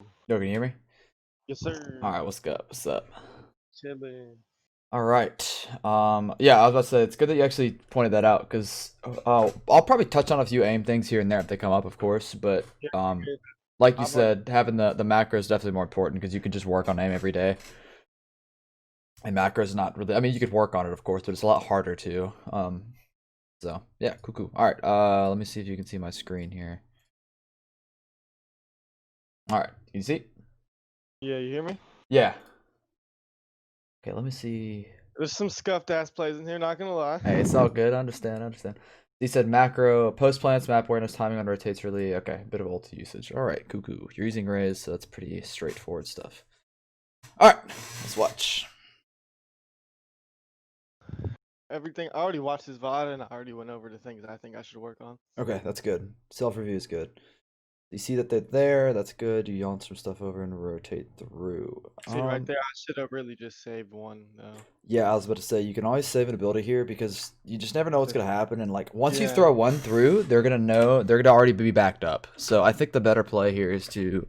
Yo, can you hear me? Yes, All sir. right, what's up? What's up? Chillin'. All right. Yeah, I was about to say it's good that you actually pointed that out because I'll probably touch on a few aim things here and there if they come up, of course. But Yeah, um, good. like you I've already. said, having the macro is definitely more important because you can just work on aim every day. And macro is not really. I mean, you could work on it, of course, but it's a lot harder too. So yeah, cool, cool. All right. Let me see if you can see my screen here. All right, you see? Yeah, you hear me? Yeah. Okay, let me see. There's some scuffed ass plays in here. Not gonna lie. Hey, it's all good. I understand. I understand. He said macro, post plants, map awareness, timing on rotates really. Okay, bit of ulti usage. All right, cuckoo. You're using Raze, so that's pretty straightforward stuff. All right, let's watch. Everything. I already watched this VOD and I already went over the things I think I should work on. Okay, that's good. Self review is good. You see that they're there. That's good. You yawn some stuff over and rotate through. See right there. I should have really just saved one though. Yeah, I was about to say you can always save an ability here because you just never know what's Just- gonna happen. And like once you Yeah. throw one through, they're gonna know they're gonna already be backed up. So I think the better play here is to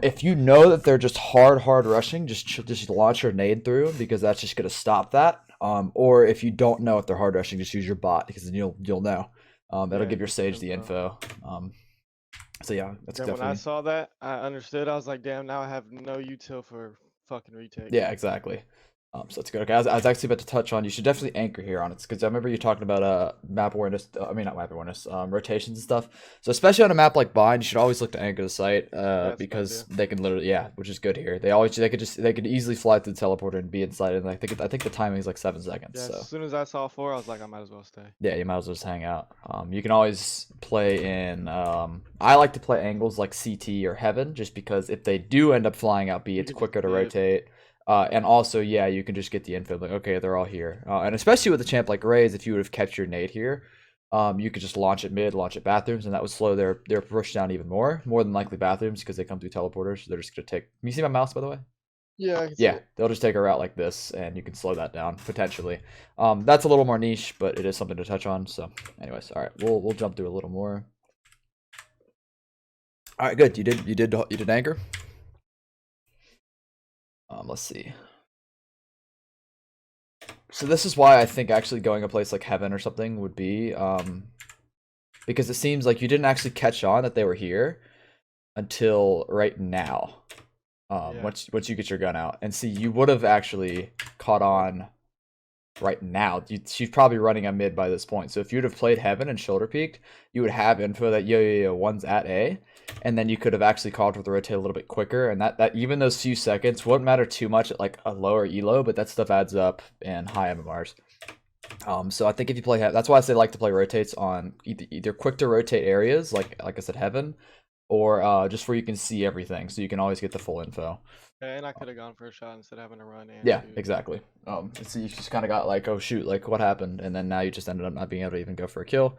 if you know that they're just hard rushing, just launch your nade through because that's just gonna stop that. Or if you don't know if they're hard rushing, just use your bot because then you'll know. That'll Yeah. give your Get the sage the info. info. So yeah, that's Then when I definitely saw that, I understood. I was like, damn. Now I have no util for fucking retake. yeah, exactly. So that's good. Okay, I was actually about to touch on. You should definitely anchor here on it because I remember you talking about map awareness. I mean, not map awareness. Rotations and stuff. So especially on a map like Bind, you should always look to anchor the site. That's what I Because do. they can literally yeah, which is good here. They could easily fly through the teleporter and be inside. And I think the timing is like 7 seconds. Yeah. As So soon as I saw 4, I was like, I might as well stay. yeah, you might as well just hang out. You can always play in. I like to play angles like CT or Heaven just because if they do end up flying out B, You it's can just quicker to see it. rotate. And also, yeah, you can just get the info like, okay, they're all here. And especially with a champ like Raze, if you would have kept your nade here, you could just launch it mid, launch it bathrooms, and that would slow their push down even more than likely bathrooms because they come through teleporters. So they're just gonna take. Can you see my mouse by the way? Yeah, I can see Yeah, it. they'll just take a route like this, and you can slow that down potentially. That's a little more niche, but it is something to touch on. So, anyways, all right, we'll jump through a little more. All right, good. You did anchor. Let's see. So this is why I think actually going a place like Heaven or something would be because it seems like you didn't actually catch on that they were here until right now. Yeah. Once you get your gun out, and see, you would have actually caught on right now. She's probably running a mid by this point. So if you'd have played Heaven and shoulder peaked, you would have info that yo, one's at A, and then you could have actually called for the rotate a little bit quicker. And that even those few seconds wouldn't matter too much at like a lower elo, but that stuff adds up in high MMRs. So I think if you play, that's why I say like to play rotates on either quick to rotate areas like I said Heaven, or just where you can see everything, so you can always get the full info. And I could have gone for a shot instead of having to run and Yeah, shoot. exactly. So you just kind of got like, oh shoot, like what happened, and then now you just ended up not being able to even go for a kill.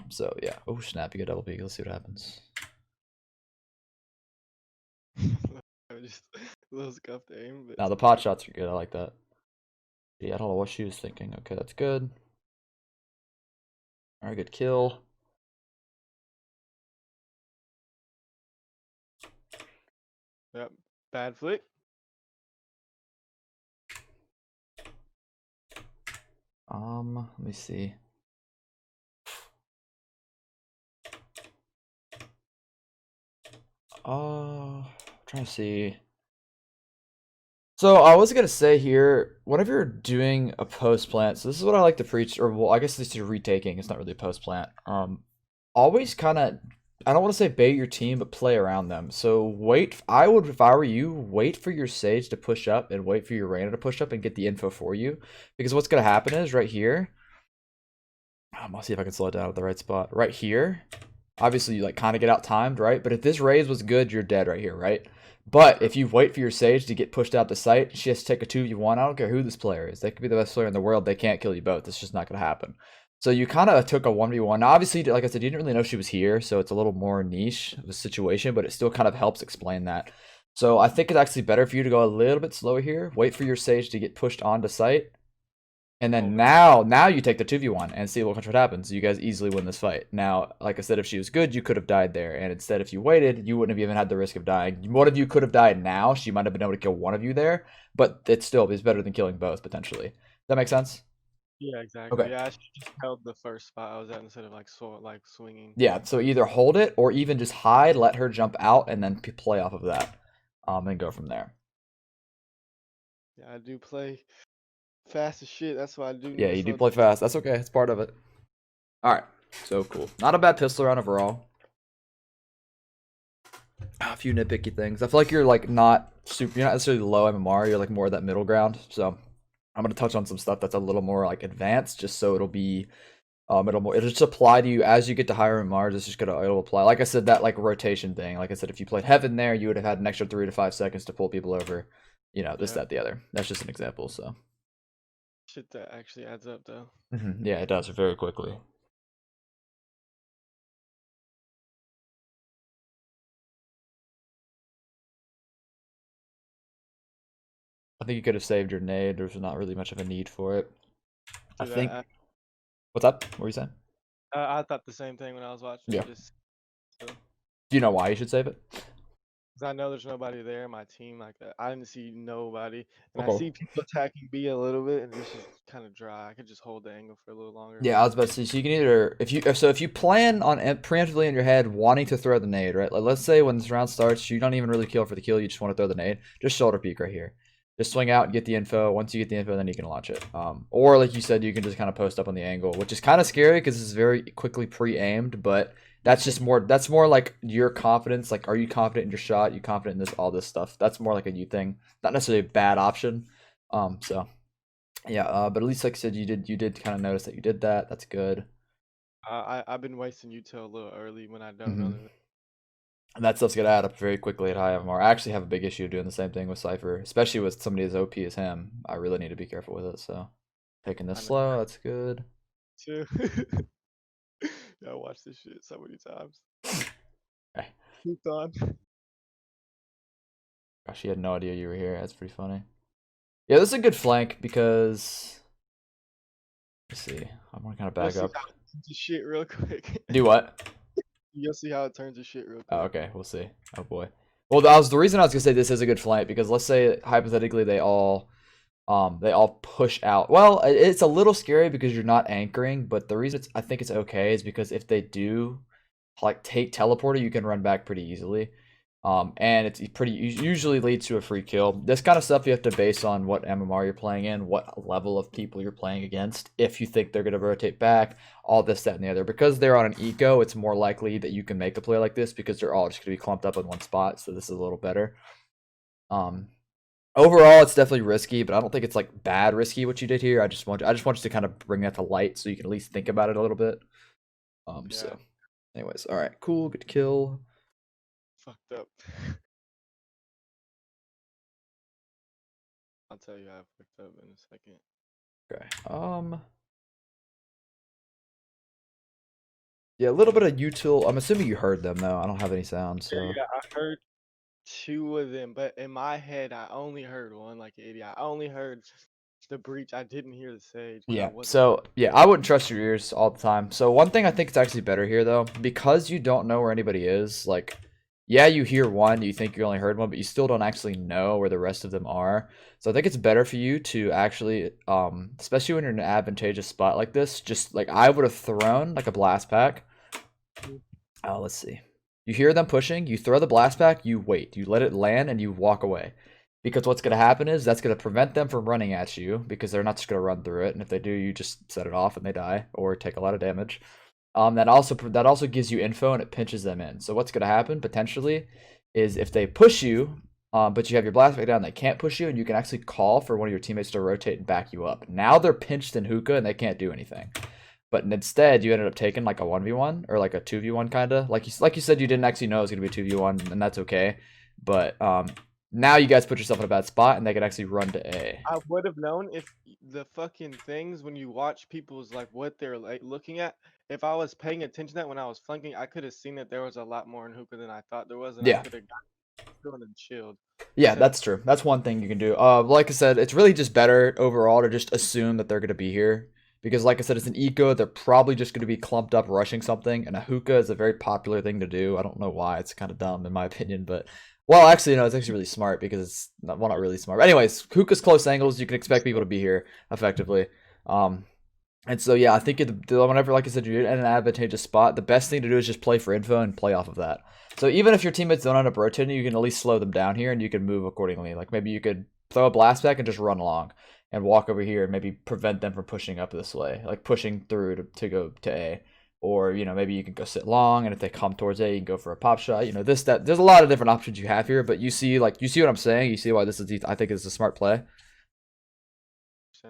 So yeah. Oh snap, you get double peek. Let's see what happens. Just a little scuffed aim, but Now the pot shots are good. I like that. Yeah, I don't know what she was thinking. Okay, that's good. All right, good kill. yep. Bad flick. Let me see. Trying to see. So I was gonna say here, whenever you're doing a post plant, so this is what I like to preach, or well, I guess this is retaking. It's not really a post plant. Always kind of, I don't want to say bait your team, but play around them. So wait. I would, if I were you, wait for your sage to push up and wait for your Reyna to push up and get the info for you, because what's gonna happen is right here. I'll see if I can slow it down at the right spot. Right here, obviously you like kind of get out timed, right? But if this Raze was good, you're dead right here, right? But if you wait for your Sage to get pushed out the site, she has to take a 2v1. I don't care who this player is. They could be the best player in the world. They can't kill you both. It's just not going to happen. So you kind of took a 1v1. Now, obviously, like I said, you didn't really know she was here, so it's a little more niche of a situation, but it still kind of helps explain that. So I think it's actually better for you to go a little bit slower here. Wait for your Sage to get pushed onto site. And then over. now you take the 2v1 and see what happens. You guys easily win this fight. Now, like I said, if she was good, you could have died there. And instead, if you waited, you wouldn't have even had the risk of dying. One of you could have died now. She might have been able to kill one of you there, but it still is better than killing both, potentially. That makes sense? Yeah, Okay. exactly. Yeah, I should just held the first spot I was at instead of like swinging. Yeah, so either hold it or even just hide, let her jump out, and then play off of that. And go from there. Yeah, I do play fast as shit. That's why I do need Yeah, to you do slow play down. fast. That's okay. It's part of it. All right. So cool. Not a bad pistol round overall. A few nitpicky things. I feel like you're like not super. You're not necessarily low MMR. You're like more that middle ground. So I'm gonna touch on some stuff that's a little more like advanced, just so it'll be it'll just apply to you as you get to higher MMRs. It's just gonna it'll apply. Like I said, that like rotation thing. Like I said, if you played Heaven there, you would have had an extra 3 to 5 seconds to pull people over. You know, this, Yeah, that, the other. That's just an example. So shit that actually adds up though. yeah, it does very quickly. I think you could have saved your nade. There's not really much of a need for it. I Dude, I, think. What's up? What were you saying? I thought the same thing when I was watching Yeah. it. Just because Do you know why you should save it? I know there's nobody there in my team. Like I didn't see nobody, and I Okay. see people attacking B a little bit, and it's just kind of dry. I could just hold the angle for a little longer. Yeah, I was about to say. So you can either if you plan on preemptively in your head wanting to throw the nade, right? Like let's say when this round starts, you don't even really kill for the kill. You just want to throw the nade. Just shoulder peek right here. Just swing out and get the info. Once you get the info, then you can launch it. Or like you said, you can just kind of post up on the angle, which is kind of scary because it's very quickly pre-aimed. But that's just more. That's more like your confidence. Like, are you confident in your shot? You confident in this? All this stuff. That's more like a you thing. Not necessarily a bad option. So yeah, but at least like I said, you did kind of notice that you did that. That's good. I've been wasting util a little early when I don't know hmm that. And that stuff's gonna add up very quickly at high MMR. I actually have a big issue doing the same thing with Cypher, especially with somebody as OP as him. I really need to be careful with it. So taking this I know slow, that's good. too. Yeah, I watched this shit so many times. Okay. Keep on. Gosh, he had no idea you were here. That's pretty funny. Yeah, this is a good flank because let's see. I'm gonna kind of You'll back see up. how it turns to shit real quick. Do what? You'll see how it turns to shit real Oh, quick. okay, we'll see. Oh boy. Well, that was the reason I was gonna say this is a good flank because let's say hypothetically they all push out. Well, it's a little scary because you're not anchoring, but the reason I think it's okay is because if they do like take teleporter, you can run back pretty easily. And it's pretty usually leads to a free kill. This kind of stuff you have to base on what MMR you're playing in, what level of people you're playing against. If you think they're gonna rotate back, all this, that, and the other. Because they're on an eco, it's more likely that you can make a play like this because they're all just gonna be clumped up in one spot. So this is a little better. Um, Overall, it's definitely risky, but I don't think it's like bad risky what you did here. I just want you to kind of bring that to light so you can at least think about it a little bit. Yeah, So anyways, all right, cool, good kill. fucked up. I'll tell you how I fucked up in a second. Okay. Yeah, a little bit of util. I'm assuming you heard them though. I don't have any sound, Yeah, so yeah, I heard two of them, but in my head, I only heard one like an idiot. I only heard the breach. I didn't hear the sage because I yeah. wasn't. So yeah, I wouldn't trust your ears all the time. So one thing I think it's actually better here though, because you don't know where anybody is, like yeah, you hear one, you think you only heard one, but you still don't actually know where the rest of them are. So I think it's better for you to actually, especially when you're in an advantageous spot like this, just like I would have thrown like a blast pack. Oh, let's see. You hear them pushing, you throw the blast pack, you wait, you let it land, and you walk away. Because what's going to happen is that's going to prevent them from running at you because they're not just going to run through it. And if they do, you just set it off and they die or take a lot of damage. That also gives you info and it pinches them in. So what's going to happen potentially is if they push you, but you have your blast back down, they can't push you, and you can actually call for one of your teammates to rotate and back you up. Now they're pinched in hookah and they can't do anything. But instead, you ended up taking like a 1v1 or like a 2v1 kind of. Like you said, you didn't actually know it was going to be a 2v1, and that's okay. But now you guys put yourself in a bad spot, and they could actually run to A. I would have known if the fucking things when you watch people's like what they're like looking at. If I was paying attention to that when I was flanking, I could have seen that there was a lot more in hookah than I thought there was, and I Yeah. could have got through and chilled. Yeah, that's true. That's one thing you can do. Like I said, it's really just better overall to just assume that they're going to be here. Because, like I said, it's an eco. They're probably just going to be clumped up rushing something. And a hookah is a very popular thing to do. I don't know why. It's kind of dumb, in my opinion. But, well, actually, no, it's actually really smart because it's not, well, not really smart. But anyways, hookah's close angles. You can expect people to be here effectively. Um, and so, yeah, I think whenever, like I said, you're in an advantageous spot, the best thing to do is just play for info and play off of that. So even if your teammates don't end up rotating, you can at least slow them down here and you can move accordingly. Like maybe you could throw a blast back and just run along and walk over here and maybe prevent them from pushing up this way, like pushing through to go to A. Or, maybe you can go sit long, and if they come towards A, you can go for a pop shot. That. There's a lot of different options you have here, but you see what I'm saying? You see why this is, I think is a smart play? So,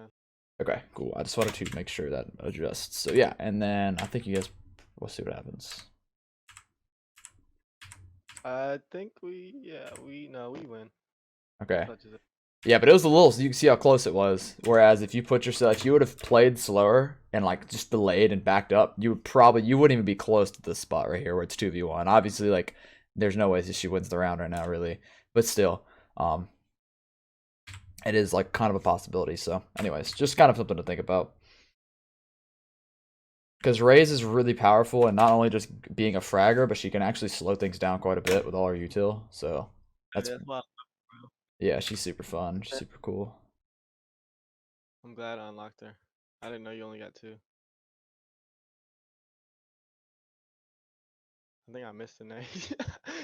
Okay, cool. I just wanted to make sure that adjusts. So yeah, and then I think you guys, we'll see what happens. I think we win. Okay. Touches it. Yeah, but it was a little, so you can see how close it was. Whereas if you would have played slower and like just delayed and backed up, you wouldn't even be close to this spot right here where it's 2v1. Obviously, like, there's no way she wins the round right now, really. But still, it is like kind of a possibility. So, anyways, just kind of something to think about. Because Raze is really powerful, and not only just being a fragger, but she can actually slow things down quite a bit with all her util. So that's yeah, she's super fun. She's super cool. I'm glad I unlocked her. I didn't know you only got 2. I think I missed the name.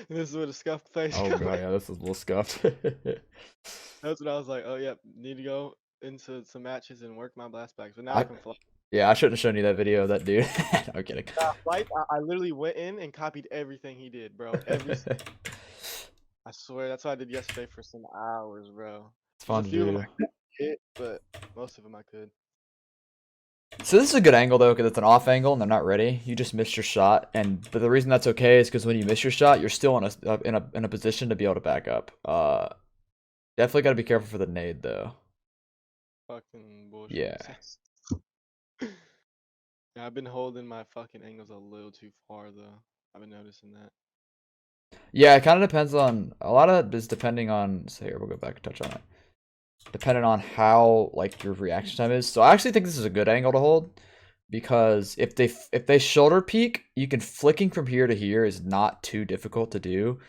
This is with a scuffed face. Oh god, yeah, this is a little scuffed. That's what I was like. Oh yep, need to go into some matches and work my blast backs. But now I can fly. Yeah, I shouldn't have shown you that video of that dude. No, I'm kidding. Flight, I literally went in and copied everything he did, bro. I swear, that's what I did yesterday for some hours, bro. It's fun to do. But most of them I could. So this is a good angle though, because it's an off angle and they're not ready. You just missed your shot, but the reason that's okay is because when you miss your shot, you're still in a position to be able to back up. Definitely got to be careful for the nade though. Fucking bullshit. Yeah. Yeah, I've been holding my fucking angles a little too far though. I've been noticing that. Yeah, it kind of depends on a lot of it is depending on. So here we'll go back and touch on it. Depending on how like your reaction time is. So I actually think this is a good angle to hold because if they shoulder peek, you can flicking from here to here is not too difficult to do.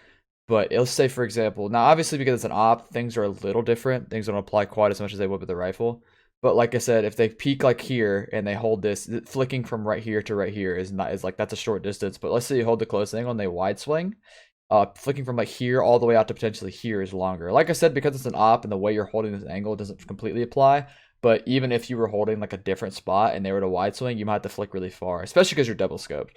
But let's say for example, now obviously because it's an op, things are a little different. Things don't apply quite as much as they would with the rifle. But like I said, if they peek like here and they hold this, flicking from right here to right here is like that's a short distance. But let's say you hold the close angle and they wide swing. Flicking from like here all the way out to potentially here is longer. Like I said, because it's an op and the way you're holding this angle doesn't completely apply. But even if you were holding like a different spot and they were to wide swing, you might have to flick really far, especially because you're double scoped.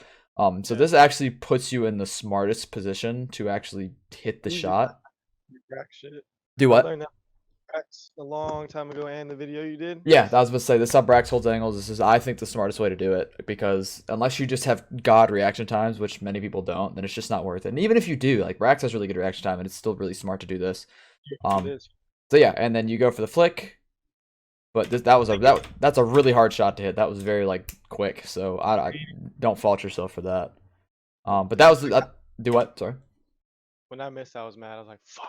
So this actually puts you in the smartest position to actually hit the shot. Do what? I learned that a long time ago, and the video you did. Yeah, I was about to say this is how Brax holds angles. This is, I think, the smartest way to do it because unless you just have god reaction times, which many people don't, then it's just not worth it. And even if you do, like Brax has really good reaction time, and it's still really smart to do this. So yeah, and then you go for the flick, but that's a really hard shot to hit. That was very like quick, so I don't fault yourself for that. But that was do what? Sorry. When I missed, I was mad. I was like, fuck.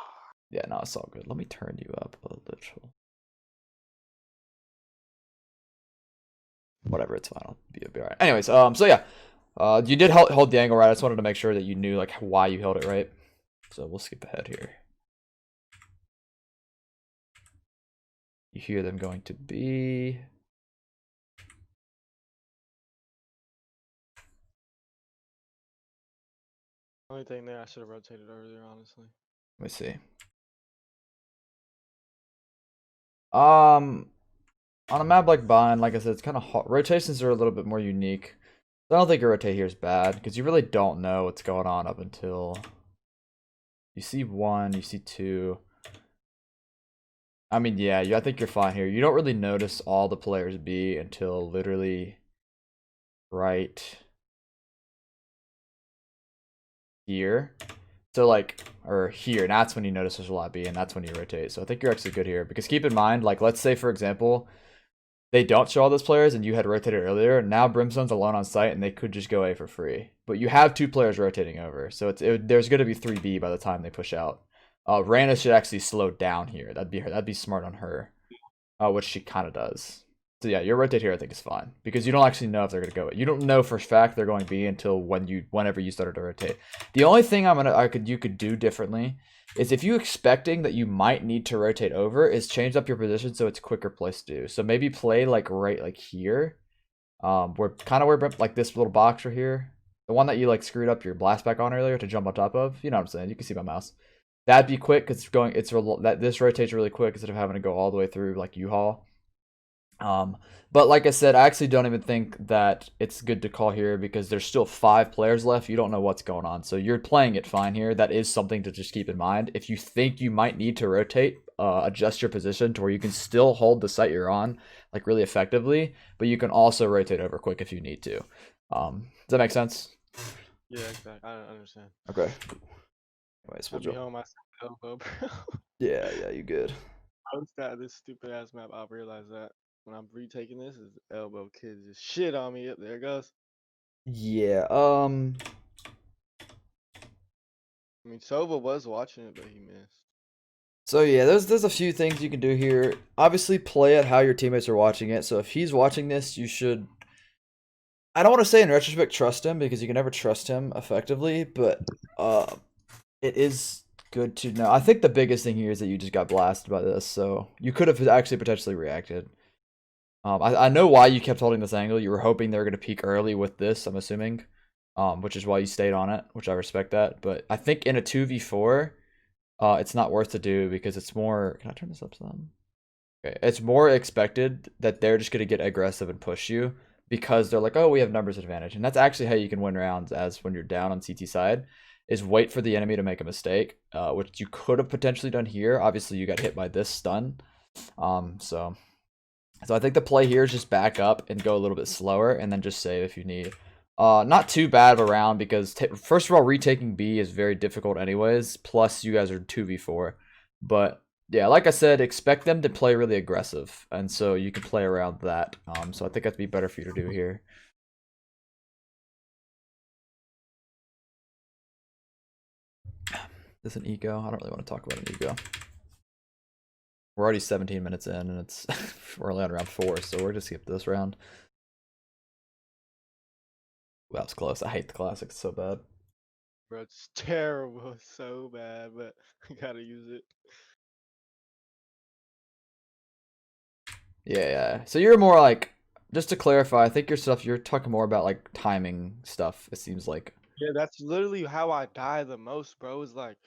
Yeah, no, it's all good. Let me turn you up a little. Whatever, it's fine. I'll be alright. Anyways, so yeah, you did hold the angle right. I just wanted to make sure that you knew like why you held it right. So we'll skip ahead here. You hear them going to B. Only thing there, I should have rotated earlier, honestly. Let me see. On a map like Bind, like I said, it's kind of hard. Rotations are a little bit more unique. I don't think a rotate here is bad because you really don't know what's going on up until you see 1, you see 2. I mean, yeah, I think you're fine here. You don't really notice all the players B until literally right here. So like, or here, and that's when you notice there's a lot B, and that's when you rotate. So I think you're actually good here because keep in mind, like, let's say for example, they don't show all those players and you had rotated earlier. Now Brimstone's alone on site and they could just go A for free. But you have 2 players rotating over. So there's going to be 3B by the time they push out. Rana should actually slow down here. That'd be smart on her, which she kind of does. So yeah, your rotate here I think is fine because you don't actually know if they're gonna go. You don't know for a fact they're going B until whenever you started to rotate. The only thing you could do differently is if you expecting that you might need to rotate over is change up your position so it's a quicker place to do. So maybe play right like here, where like this little box right here, the one that you like screwed up your blast back on earlier to jump on top of. You know what I'm saying? You can see my mouse. That'd be quick because this rotates really quick instead of having to go all the way through like U-Haul. But like I said, I actually don't even think that it's good to call here because there's still 5 players left. You don't know what's going on. So you're playing it fine here. That is something to just keep in mind. If you think you might need to rotate, adjust your position to where you can still hold the site you're on like really effectively, but you can also rotate over quick if you need to. Does that make sense? Yeah, exactly. I don't understand. Okay. Anyways, I'll be home. I elbow, bro. Yeah, you good. Post that this stupid ass map. I'll realize that when I'm retaking this, is elbow kids just shit on me. Yep, there it goes. Yeah. I mean, Sova was watching it, but he missed. So yeah, there's a few things you can do here. Obviously, play it how your teammates are watching it. So if he's watching this, you should. I don't want to say in retrospect trust him because you can never trust him effectively, but it is good to know. I think the biggest thing here is that you just got blasted by this, so you could have actually potentially reacted. I know why you kept holding this angle. You were hoping they were going to peak early with this, I'm assuming, which is why you stayed on it, which I respect that. But I think in a 2v4, it's not worth to do because it's more. Can I turn this up some? Okay, it's more expected that they're just going to get aggressive and push you because they're like, oh, we have numbers advantage, and that's actually how you can win rounds. As when you're down on CT side, is wait for the enemy to make a mistake, which you could have potentially done here. Obviously, you got hit by this stun, so I think the play here is just back up and go a little bit slower, and then just save if you need. Not too bad of a round because first of all, retaking B is very difficult anyways. Plus, you guys are 2v4, but yeah, like I said, expect them to play really aggressive, and so you can play around that. So I think that'd be better for you to do here. This is an eco. I don't really want to talk about an eco. We're already 17 minutes in, and it's we're only on round 4, so we're just skip this round. That was close. I hate the classics so bad. Bro, it's terrible. It's so bad, but I gotta use it. Yeah. So you're more like, just to clarify, I think you're talking more about like timing stuff. It seems like. Yeah, that's literally how I die the most, bro. Is like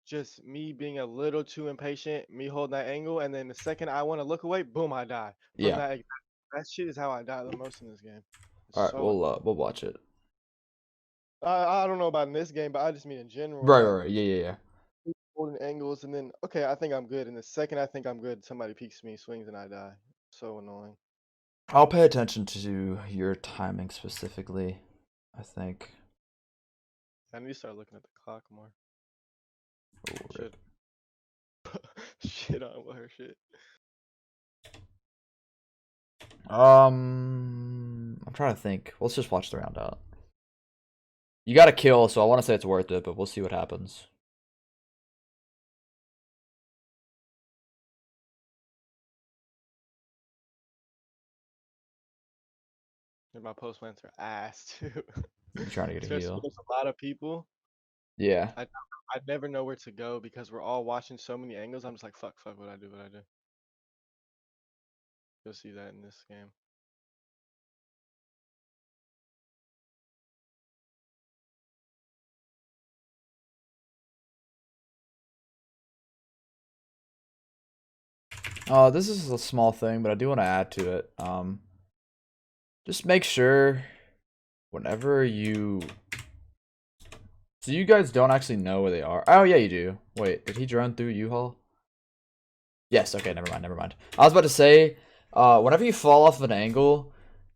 just me being a little too impatient, me holding that angle, and then the second I want to look away, boom, I die from Yeah. that. That shit is how I die the most in this game. It's All right. so. We'll watch it. I don't know about in this game, but I just mean in general. Right. Like Right. Yeah. holding angles, and then okay, I think I'm good. And the second I think I'm good, somebody peeks me, swings, and I die. So annoying. I'll pay attention to your timing specifically. I think. I need to start looking at the clock more. Oh, Shit. Shit on her shit. I'm trying to think. Let's just watch the round out. You got to kill, so I want to say it's worth it, but we'll see what happens. And my post plants are ass too. You're trying to get a Especially heal. with a lot of people. Yeah. I never know where to go because we're all watching so many angles. I'm just like, fuck, what I do. You'll see that in this game. This is a small thing, but I do want to add to it. Just make sure whenever you. So you guys don't actually know where they are. Oh yeah, you do. Wait, did he drone through U-Haul? Yes. Okay. Never mind. I was about to say, whenever you fall off of an angle,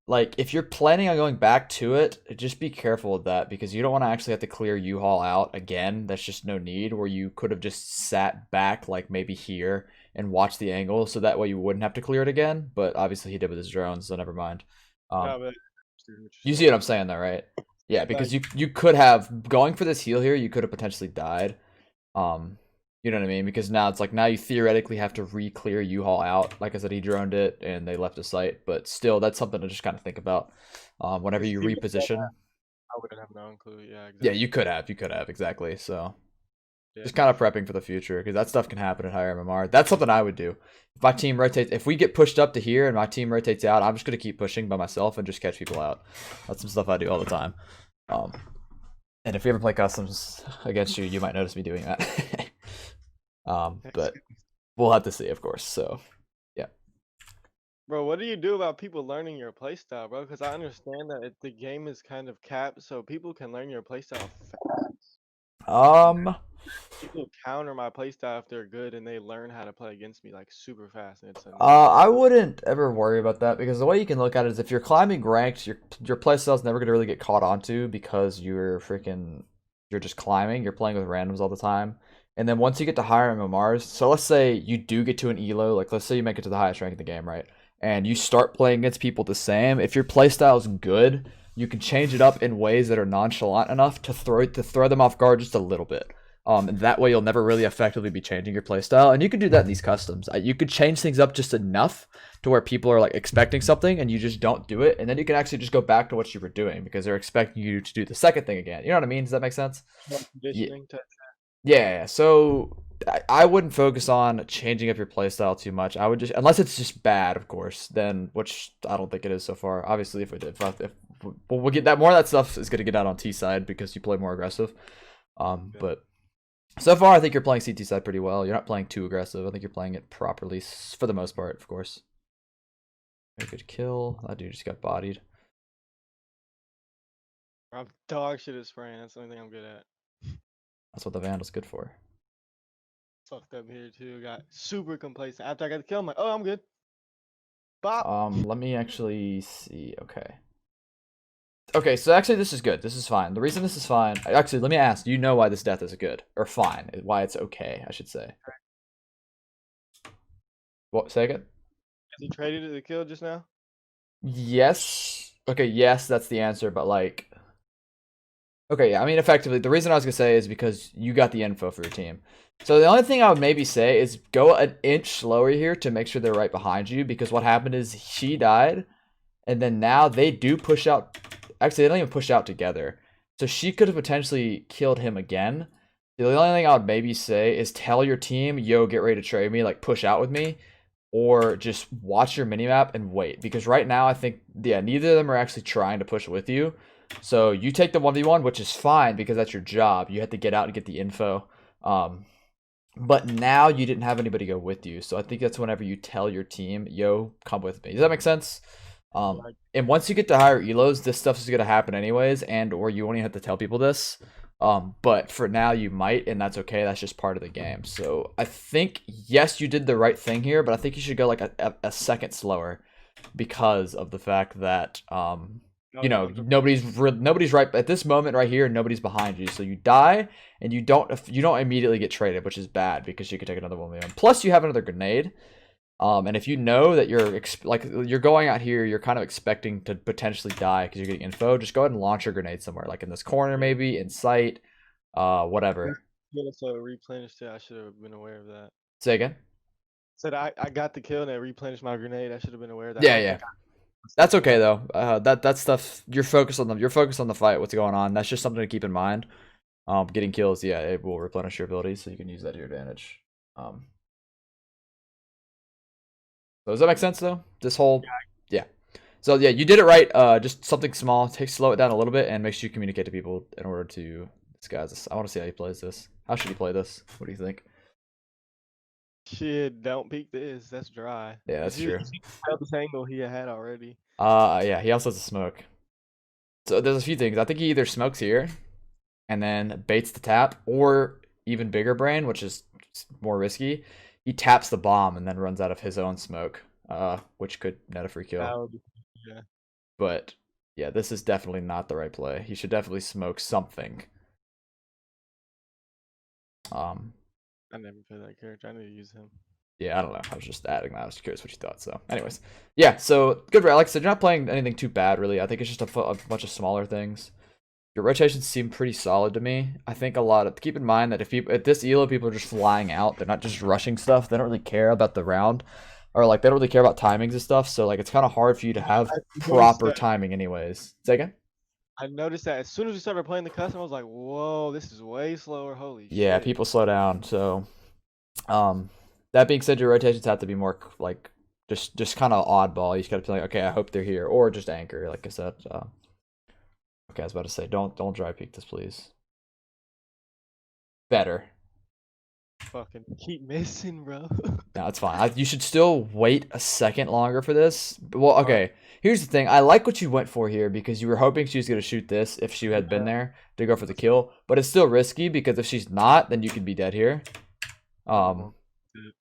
like if you're planning on going back to it, just be careful with that because you don't want to actually have to clear U-Haul out again. That's just no need. Where you could have just sat back, like maybe here, and watched the angle, so that way you wouldn't have to clear it again. But obviously he did with his drone, so never mind. No, but You see what I'm saying, though, right? Yeah, because you could have going for this heal here. You could have potentially died. You know what I mean? Because now it's like now you theoretically have to re-clear U-Haul out. Like I said, he droned it and they left the site, but still, that's something to just kind of think about whenever If you he would have said reposition. that, I wouldn't have no clue. Yeah, Yeah, exactly. you could have exactly. So Yeah, just kind of prepping for the future because that stuff can happen at higher MMR. That's something I would do. If my team rotates, if we get pushed up to here and my team rotates out, I'm just gonna keep pushing by myself and just catch people out. That's some stuff I do all the time. Um, and if we ever play customs against you, you might notice me doing that. Thanks. But we'll have to see, of course. So yeah. Bro, what do you do about people learning your playstyle, bro? Because I understand that the game is kind of capped, so people can learn your playstyle fast. Um. People counter my playstyle if they're good and they learn how to play against me like super fast, and it's annoying. I wouldn't ever worry about that because the way you can look at it is if you're climbing ranked, your playstyle's never gonna really get caught onto because you're just climbing. You're playing with randoms all the time, and then once you get to higher MMRs, so let's say you do get to an elo, like let's say you make it to the highest rank in the game, right? And you start playing against people the same. If your playstyle is good, you can change it up in ways that are nonchalant enough to throw them off guard just a little bit. And that way you'll never really effectively be changing your playstyle. And you can do that in these customs. You could change things up just enough to where people are like expecting something and you just don't do it. And then you can actually just go back to what you were doing because they're expecting you to do the second thing again. You know what I mean? Does that make sense? Yeah. Conditioning to Yeah. So I wouldn't focus on changing up your playstyle too much. I would just, unless it's just bad, of course, then, which I don't think it is so far. Obviously, if we'll get that, more of that stuff is going to get out on T side because you play more aggressive. But so far, I think you're playing CT side pretty well. You're not playing too aggressive. I think you're playing it properly for the most part, of course. Very good kill. That dude just got bodied. I'm dog shit at spraying. That's the only thing I'm good at. That's what the Vandal's good for. Fucked up here too. Got super complacent. After I got the kill, I'm like, oh, I'm good. Bop. Let me actually see. Okay. Okay, so actually this is good. This is fine. The reason this is fine, actually, let me ask, do you know why this death is good? Or fine, why it's okay, I should say. What, say again? Has he traded the kill just now? Yes. Okay, yes, that's the answer, but like, okay, yeah, I mean, effectively, the reason I was gonna say is because you got the info for your team. So the only thing I would maybe say is go an inch slower here to make sure they're right behind you, because what happened is she died, and then now they do push out. Actually, they don't even push out together. So she could have potentially killed him again. The only thing I would maybe say is tell your team, yo, get ready to trade me, like push out with me, or just watch your minimap and wait. Because right now, I think, yeah, neither of them are actually trying to push with you. So you take the 1v1, which is fine because that's your job. You have to get out and get the info. But now you didn't have anybody go with you. So I think that's whenever you tell your team, yo, come with me. Does that make sense? Like, And once you get to higher elos, this stuff is gonna happen anyways, and or you won't even have to tell people this. But for now you might, and that's okay. That's just part of the game. So I think yes, you did the right thing here, but I think you should go like a second slower because of the fact that you know nobody's right at this moment right here. Nobody's behind you, so you die and you don't immediately get traded, which is bad because you could take another one. Plus you have another grenade. And if you know that you're going out here, you're kind of expecting to potentially die because you're getting info, just go ahead and launch your grenade somewhere, like in this corner, maybe in sight, whatever. yeah, so replenished it. I should have been aware of that. Say again. Said I got the kill and it replenished my grenade. I should have been aware of that. I Yeah, don't yeah. think I That's okay though. That stuff you're focused on them. You're focused on the fight. What's going on? That's just something to keep in mind. Getting kills, yeah, it will replenish your abilities, so you can use that to your advantage. So does that make sense though? This whole, yeah. So yeah, you did it right. Just something small. Slow it down a little bit, and make sure you communicate to people in order to disguise this. I want to see how he plays this. How should he play this? What do you think? shit. Don't peek this. That's dry. Yeah, that's true. You tell this angle he had already. Yeah, he also has a smoke. So there's a few things. I think he either smokes here, and then baits the tap, or even bigger brain, which is more risky. He taps the bomb and then runs out of his own smoke, which could net a free kill. Yeah. But yeah, this is definitely not the right play. He should definitely smoke something. I never played that character. I need to use him. Yeah, I don't know. I was just adding that. I was curious what you thought. So, anyways, yeah. So good. Like I said, you're not playing anything too bad, really. I think it's just a bunch of smaller things. Your rotations seem pretty solid to me. I think a lot of keep in mind that if people at this elo people are just flying out, they're not just rushing stuff. They don't really care about the round, or like they don't really care about timings and stuff. So like it's kind of hard for you to have I noticed proper that. timing, anyways. Say again? I noticed that as soon as we started playing the custom, I was like, "Whoa, this is way slower." Holy Yeah, shit! people slow down. So um, that being said, your rotations have to be more like just kind of oddball. You just gotta be like, okay, I hope they're here, or just anchor, like I said. Okay, I was about to say, don't dry peek this, please. Better. Fucking keep missing, bro. No, it's fine. You should still wait a second longer for this. Well, Alright, okay. Here's the thing. I like what you went for here because you were hoping she was going to shoot this if she had been yeah. there to go for the kill. But it's still risky because if she's not, then you could be dead here. Uh-huh. Dude.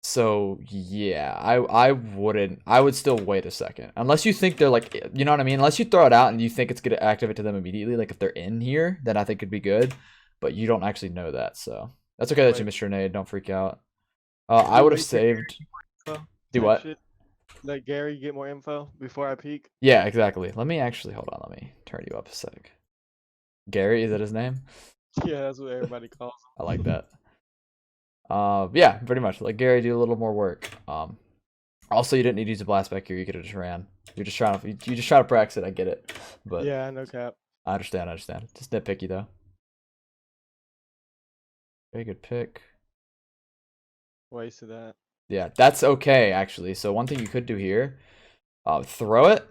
So yeah, I wouldn't. I would still wait a second unless you think they're like, you know what I mean. Unless you throw it out and you think it's gonna activate to them immediately. Like if they're in here, then I think it'd be good. But you don't actually know that, so that's okay that you Wait, missed your nade. Don't freak out. should I we would have wait for saved. info Do type what? shit? Let Gary get more info before I peek. Yeah, exactly. Let me actually hold on. Let me turn you up a sec. Gary, is that his name? Yeah, that's what everybody calls I like him. that. Yeah, pretty much. Like Gary, do a little more work. Also, you didn't need to use a blast back here. You could have just ran. You're just trying to you just try to practice it. I get it, but Yeah, no cap. I understand. I understand. Just nitpicky though. Very good pick. Wasted that. Yeah, that's okay actually. So one thing you could do here, throw it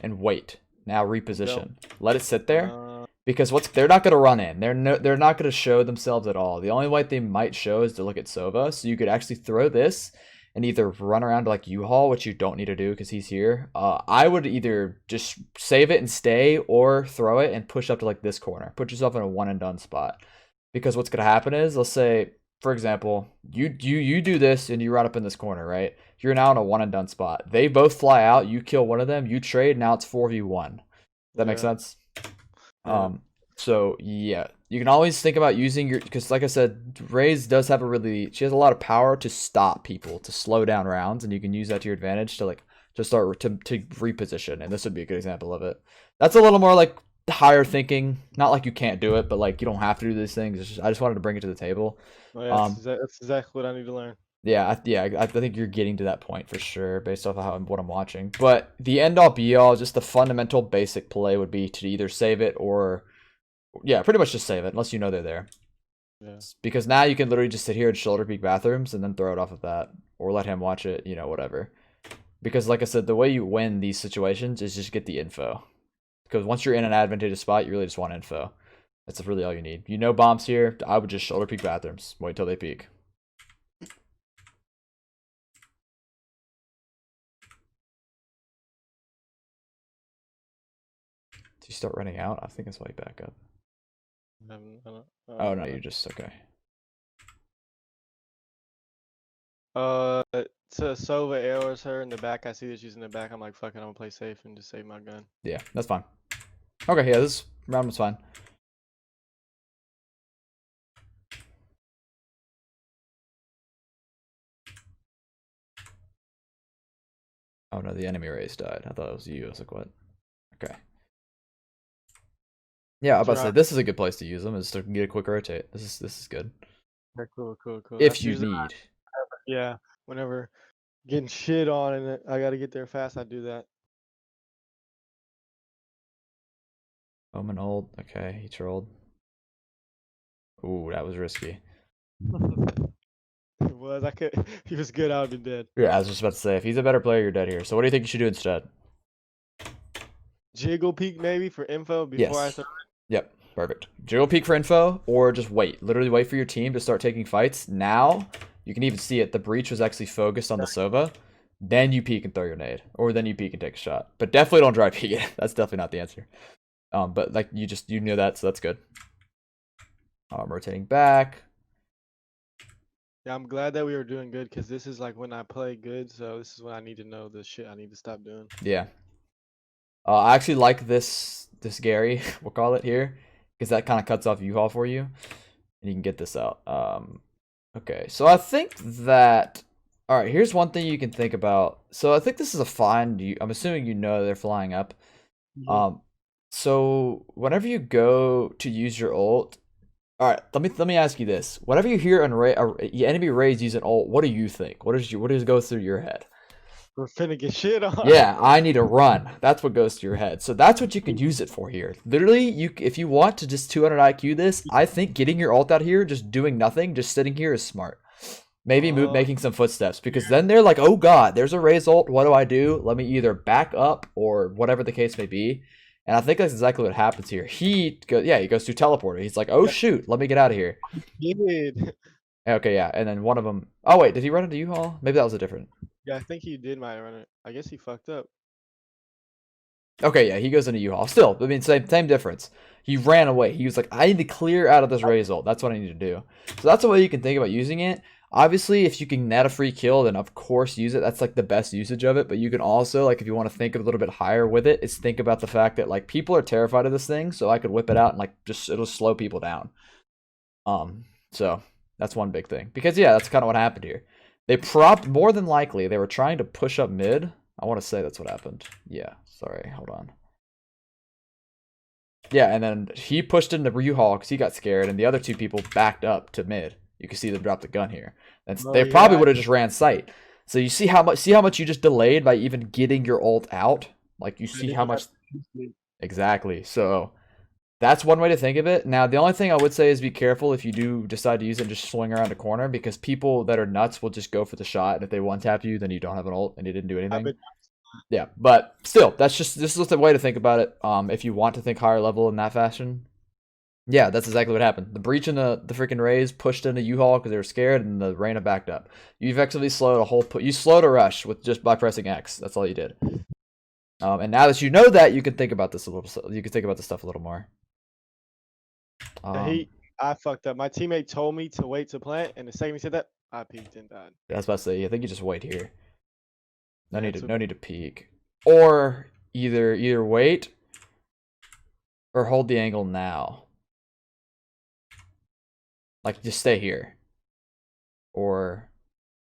and wait. Now Go. reposition. Let it sit there Uh, because what's they're not gonna run in. They're not gonna show themselves at all. The only way they might show is to look at Sova. So you could actually throw this and either run around to like U-Haul, which you don't need to do because he's here. I would either just save it and stay, or throw it and push up to like this corner. Put yourself in a one and done spot. Because what's gonna happen is, let's say, for example, you do this and you run up in this corner, right? You're now in a one and done spot. They both fly out. You kill one of them. You trade. Now it's 4v1. That makes yeah, sense. yeah, So yeah, you can always think about using your because, like I said, Raze does have a really she has a lot of power to stop people to slow down rounds, and you can use that to your advantage to like to start to reposition. And this would be a good example of it. That's a little more like higher thinking. Not like you can't do it, but like you don't have to do these things. I just wanted to bring it to the table. oh, yeah. Um, That's exactly what I need to learn. yeah, I think you're getting to that point for sure, based off of what I'm watching. But the end all be all, just the fundamental basic play would be to either save it or, yeah, pretty much just save it unless you know they're there. Yeah, Because now you can literally just sit here and shoulder peek bathrooms and then throw it off of that, or let him watch it, whatever. Because like I said, the way you win these situations is just get the info. Because once you're in an advantageous spot, you really just want info. That's really all you need. You know bombs here. I would just shoulder peek bathrooms. Wait till they peek. Do you start running out? I think that's why you back up. I Oh don't no, know. you're just okay. Uh, so Sova arrows her in the back. I see that she's in the back. I'm like, fuck it, I'm gonna play safe and just save my gun. Yeah, that's fine. Okay, yeah, this round was fine. Oh no, the enemy race died. I thought it was you. I was like, what? Okay. Yeah, I was about to say Drop. this is a good place to use them, is to get a quick rotate. This is good. Okay, cool, cool, cool. If That's you usually need. yeah. Whenever getting shit on and I gotta get there fast, I do that. Omen ult. Okay, he trolled. Ooh, that was risky. It was. I could. He was good. I would be dead. Yeah, I was just about to say, if he's a better player, you're dead here. So what do you think you should do instead? Jiggle peek maybe for info before I Yes. throw. Yep. Perfect. Jiggle peek for info, or just wait. Literally wait for your team to start taking fights. Now, you can even see it. The breach was actually focused on the Sova. Then you peek and throw your nade. Or then you peek and take a shot. But definitely don't dry peek it. That's definitely not the answer. But like you knew that, so that's good. Rotating back. Yeah, I'm glad that we were doing good because this is like when I play good. So this is when I need to know the shit I need to stop doing. Yeah. I actually like this Gary, we'll call it here, because that kind of cuts off U-Haul for you, and you can get this out. Okay, so I think that. All right, here's one thing you can think about. So I think this is a fine. I'm assuming you know they're flying up. Mhm. Um, So whenever you go to use your ult, all right, let me ask you this: whenever you hear enemy Raze use an ult, what do you think? What does go through your head? We're finna get shit on. Yeah, I need to run. That's what goes to your head. So that's what you can use it for here. Literally, if you want to just 200 IQ this, I think getting your ult out here, just doing nothing, just sitting here is smart. Maybe Oh, making some footsteps because then they're like, oh god, there's a Raze ult. What do I do? Let me either back up or whatever the case may be. And I think that's exactly what happens here. He goes to teleporter. He's like, oh yeah, shoot, let me get out of here. he did. Okay, yeah. And then one of them. Oh wait, did he run into U-Haul? Maybe that was a different. Yeah, I think he did my runner. I guess he fucked up. Okay, yeah, he goes into U-Haul. Still, I mean, same difference. He ran away. He was like, I need to clear out of this Raze ult. That's what I need to do. So that's the way you can think about using it. Obviously, if you can net a free kill, then of course use it. That's like the best usage of it. But you can also, like, if you want to think a little bit higher with it, is think about the fact that like people are terrified of this thing. So I could whip it out and like just it'll slow people down. So that's one big thing. Because yeah, that's kind of what happened here. They propped more than likely they were trying to push up mid. I want to say that's what happened. Yeah, sorry, hold on. Yeah, and then he pushed into U-Haul because he got scared, and the other two people backed up to mid. You can see them drop the gun here. Oh They probably yeah, would have just ran sight. So you see how much you just delayed by even getting your ult out. Like you I see didn't how even much have to. exactly. So that's one way to think of it. Now the only thing I would say is be careful if you do decide to use it and just swing around a corner because people that are nuts will just go for the shot, and if they one tap you, then you don't have an ult and you didn't do I've anything. been Yeah, but still, this is the way to think about it. If you want to think higher level in that fashion, yeah, that's exactly what happened. The breach and the freaking Rays pushed into U-Haul because they were scared, and the Reyna backed up. You effectively slowed a whole. You slowed a rush with just by pressing X. That's all you did. And now that you know that, you can think about this a little. You can think about this stuff a little more. yeah, Um, I fucked up. My teammate told me to wait to plant, and the second he said that, I peeked and died. I was about to say, I think you just wait here. Yeah, it's No okay. need to peek, or either wait or hold the angle now. Like just stay here, or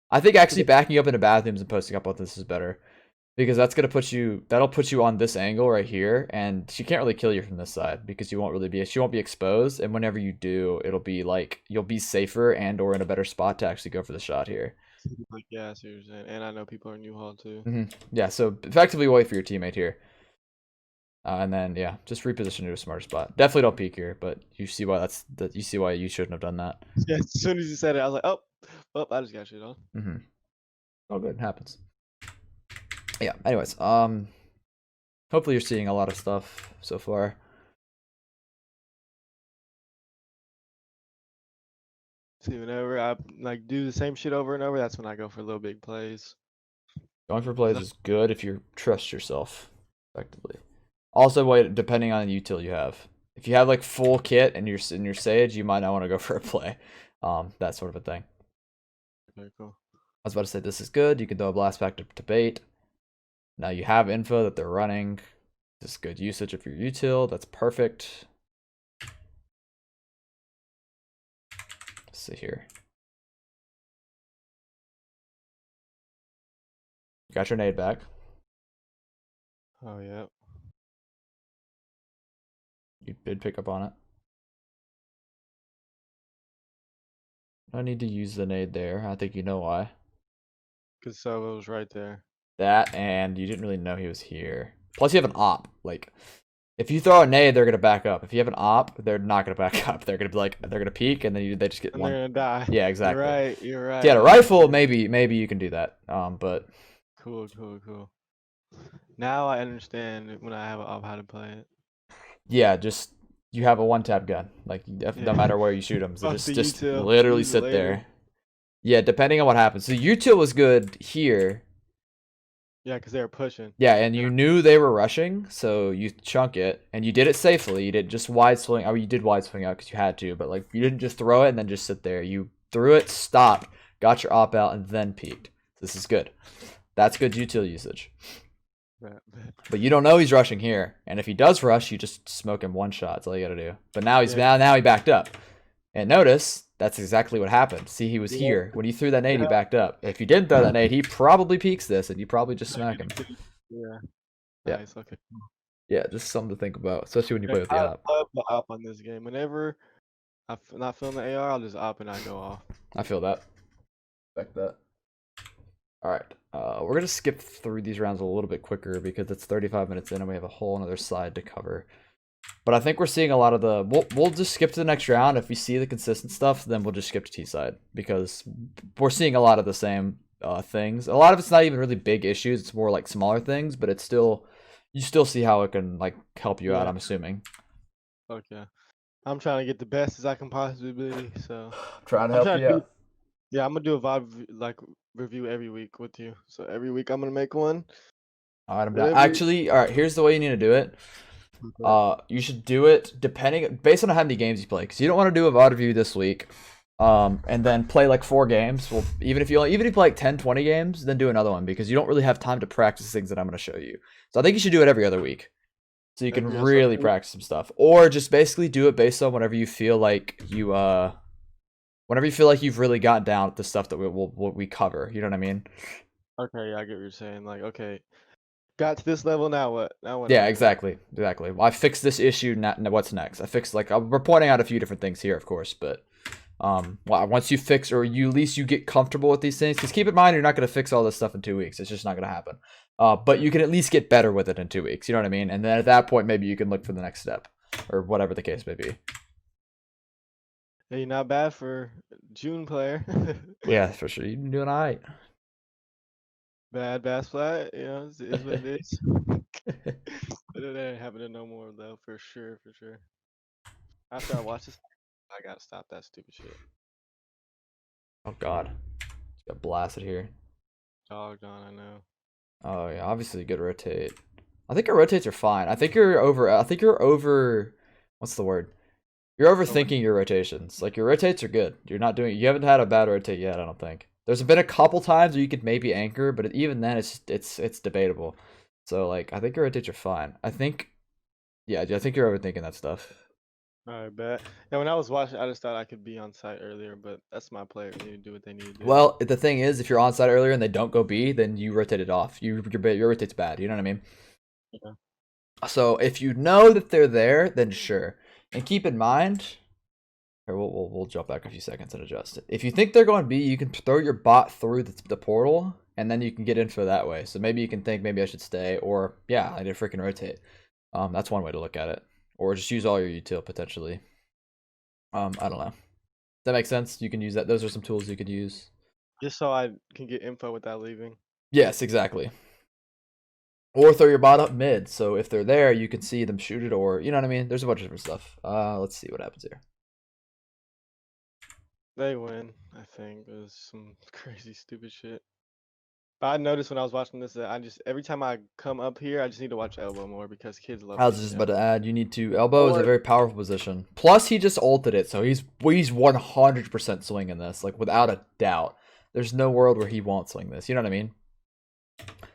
I think actually backing up into bathrooms and posting up on this is better. Because that'll put you on this angle right here, and she can't really kill you from this side because she won't be exposed, and whenever you do, it'll be like you'll be safer and or in a better spot to actually go for the shot here. Like, yeah, I see what you're saying. And I know people are in U-Haul too. Yeah, so effectively wait for your teammate here, and then yeah, just reposition to a smarter spot. Definitely don't peek here, but you see why you shouldn't have done that. Yeah, as soon as you said it, I was like, oh, I just got shit on. Oh, good, happens. Yeah. Anyways, hopefully you're seeing a lot of stuff so far. See, whenever I like do the same shit over and over, that's when I go for little big plays. Going for 'Cause plays is good if you trust yourself effectively. Also, wait, depending on the util you have. If you have like full kit and you're in your sage, you might not want to go for a play. That sort of a thing. Okay, cool. I was about to say this is good. You can throw a blast back to bait. Now you have info that they're running. This is good usage of your util. That's perfect. Let's see here. You got your nade back. Oh yeah. You did pick up on it. No need to use the nade there. I think you know why. Cause Solo was right there. That and you didn't really know he was here. Plus you have an op. Like if you throw a nade, they're gonna back up. If you have an op, they're not gonna back up. They're gonna be like they're gonna peek and then they just get And one. they're gonna die. Yeah, You're exactly. right. You're If right. you had a I didn't rifle, think- maybe you can do that. But Cool, cool, cool. Now I understand when I have an op how to play it. yeah, just you have a one tap gun. Like no Yeah. matter where you shoot them, so Fuck the just util. literally Use it sit later. there. Yeah, depending on what happens. So util was good here. Yeah, cause they were pushing. Yeah, and And you knew they were rushing, so you chunk it, and you did it safely. You did just wide swing. I mean, you did wide swing out because you had to, but like you didn't just throw it and then just sit there. You threw it, stopped, got your op out, and then peeked. This is good. That's good util usage. But you don't know he's rushing here, and if he does rush, you just smoke him one shot. That's all you gotta do. But now now he backed up, and notice that's exactly what happened. See, he was Yeah. here when you threw that nade. He Yeah. backed up. If you didn't throw that nade, he probably peeks this, and you probably just smack him. Yeah. Yeah. Nice. Okay. Yeah, just something to think about, especially when you Yeah, play with the I app. love the op on this game. Whenever I'm not feeling the AR, I'll just op and I go off. I feel that. Expect that. All right. We're gonna skip through these rounds a little bit quicker because it's 35 minutes in and we have a whole another side to cover. But I think we're seeing a lot of the. We'll just skip to the next round. If we see the consistent stuff, then we'll just skip to T side because we're seeing a lot of the same things. A lot of it's not even really big issues. It's more like smaller things, but it's still you still see how it can like help you out. Yeah. I'm assuming. Okay. I'm trying to get the best as I can possibly be. So Trying to I'm help trying you to do. out. Yeah, I'm gonna do a like review every week with you. So every week I'm gonna make one. All right, I'm down. Whatever. Actually, all right. Here's the way you need to do it. Okay. You should do it depending based on how many games you play, because you don't want to do a VOD review this week, and then play like 4 games. Well, even if you play like 10, 20 games, then do another one because you don't really have time to practice things that I'm going to show you. So I think you should do it every other week, so you can Every so really practice some stuff, or just basically do it based on whenever you feel like whenever you feel like you've really gotten down with the stuff that we cover. You know what I mean? okay, yeah, I get what you're saying. Like, okay, got to this level, now what? Now what am Yeah, I doing? exactly. Well, I fixed this issue. What's next? I fixed like we're pointing out a few different things here, of course, but once you fix or you at least you get comfortable with these things, because keep in mind you're not going to fix all this stuff in 2 weeks. It's just not going to happen. But Yeah. you can at least get better with it in 2 weeks. You know what I mean? And then at that point, maybe you can look for the next step or whatever the case may be. Hey, not bad for June player. Yeah, for sure. You're doing all right. Bad bass flat, you know, is what it is. But it ain't happening no more though, for sure, for sure. After I watch this, I gotta stop that stupid shit. Oh God, just got blasted here. Doggone, I know. Oh yeah, obviously good rotate. I think your rotates are fine. I think you're over. I think you're over. What's the word? You're Over. overthinking your rotations. Like your rotates are good. You're not doing. You haven't had a bad rotate yet. I don't think. There's been a couple times where you could maybe anchor, but even then, it's debatable. So like, I think your rotates are fine. I think, yeah, I think you're overthinking that stuff. Alright, bet. And when I was watching, I just thought I could be on site earlier, but that's my player. They need to do what they need to do. Well, the thing is, if you're on side earlier and they don't go B, then you rotate it off. Your rotate's bad. You know what I mean? Yeah. So if you know that they're there, then sure. And keep in mind, here, we'll jump back a few seconds and adjust it. If you think they're going B, you can throw your bot through the portal, and then you can get info that way. So maybe you can think maybe I should stay, or yeah, I did freaking rotate. That's one way to look at it, or just use all your util potentially. I don't know. Does that make sense? You can use that. Those are some tools you could use. Just so I can get info without leaving. Yes, exactly. Or throw your bot up mid, so if they're there, you can see them shoot it, or you know what I mean. There's a bunch of different stuff. Let's see what happens here. They win, I think. It was some crazy, stupid shit. But I noticed when I was watching this that I just every time I come up here, I just need to watch elbow more because kids love I was pushing just about to elbow. add, you need to elbow is a Or very powerful position. Plus, he just ulted it, so he's 100% swinging this, like without a doubt. There's no world where he won't swing this. You know what I mean?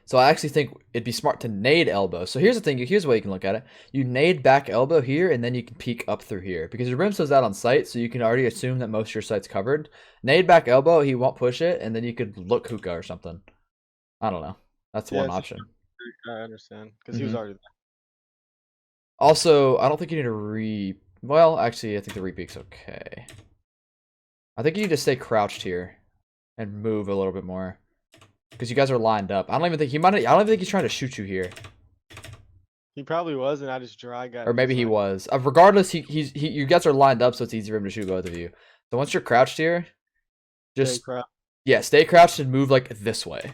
So I actually think it'd be smart to nade elbow. So here's the thing. Here's the way you can look at it. You nade back elbow here, and then you can peek up through here because your brimstone's out on site, so you can already assume that most of your site's covered. Nade back elbow, he won't push it, and then you could look hookah or something. I don't know. That's yeah, one option. I understand because he was Hmm. already there. Also, I don't think you need to Well, actually, I think the repeat's okay. I think you need to stay crouched here and move a little bit more because you guys are lined up. I don't even think he might. I don't even think he's trying to shoot you here, He probably was, and I just dry got or maybe his he like was. Regardless, you guys are lined up, so it's easy for him to shoot both of you. So once you're crouched here, stay just crowd. yeah, stay crouched and move like this way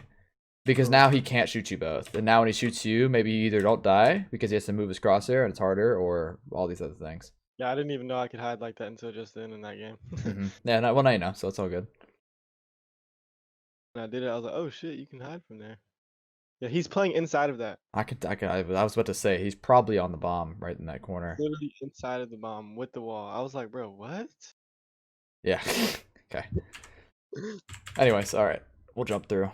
because Cool. now he can't shoot you both. And now when he shoots you, maybe you either don't die because he has to move his crosshair and it's harder, or all these other things. Yeah, I didn't even know I could hide like that until just then in that game. Yeah, well, now you know, so it's all good. And I did it. I was like, oh shit, you can hide from there. Yeah, he's playing inside of that. I was about to say he's probably on the bomb right in that corner. Literally inside of the bomb with the wall. I was like, bro, what? Yeah. Okay. Anyways, all right, we'll jump through.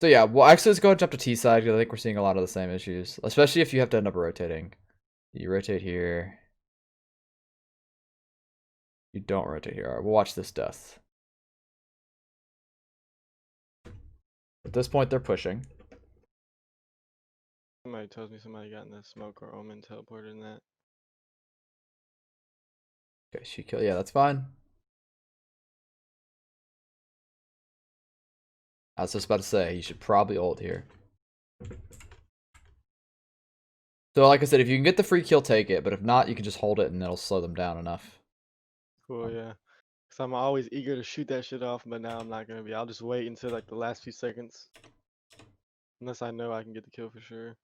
So yeah, well, actually, let's go and jump to T side because I think we're seeing a lot of the same issues, especially if you have to end up rotating. You rotate here. You don't rotate here. All right, we'll watch this death. At this point, they're pushing. Somebody tells me somebody got in the smoke or Omen teleported in that. Okay, she killed. Yeah, that's fine. I was just about to say, you should probably ult here. So, like I said, if you can get the free kill, take it. But if not, you can just hold it and it'll slow them down enough. Cool, yeah. Cause I'm always eager to shoot that shit off, but now I'm not gonna be. I'll just wait until like the last few seconds, unless I know I can get the kill for sure.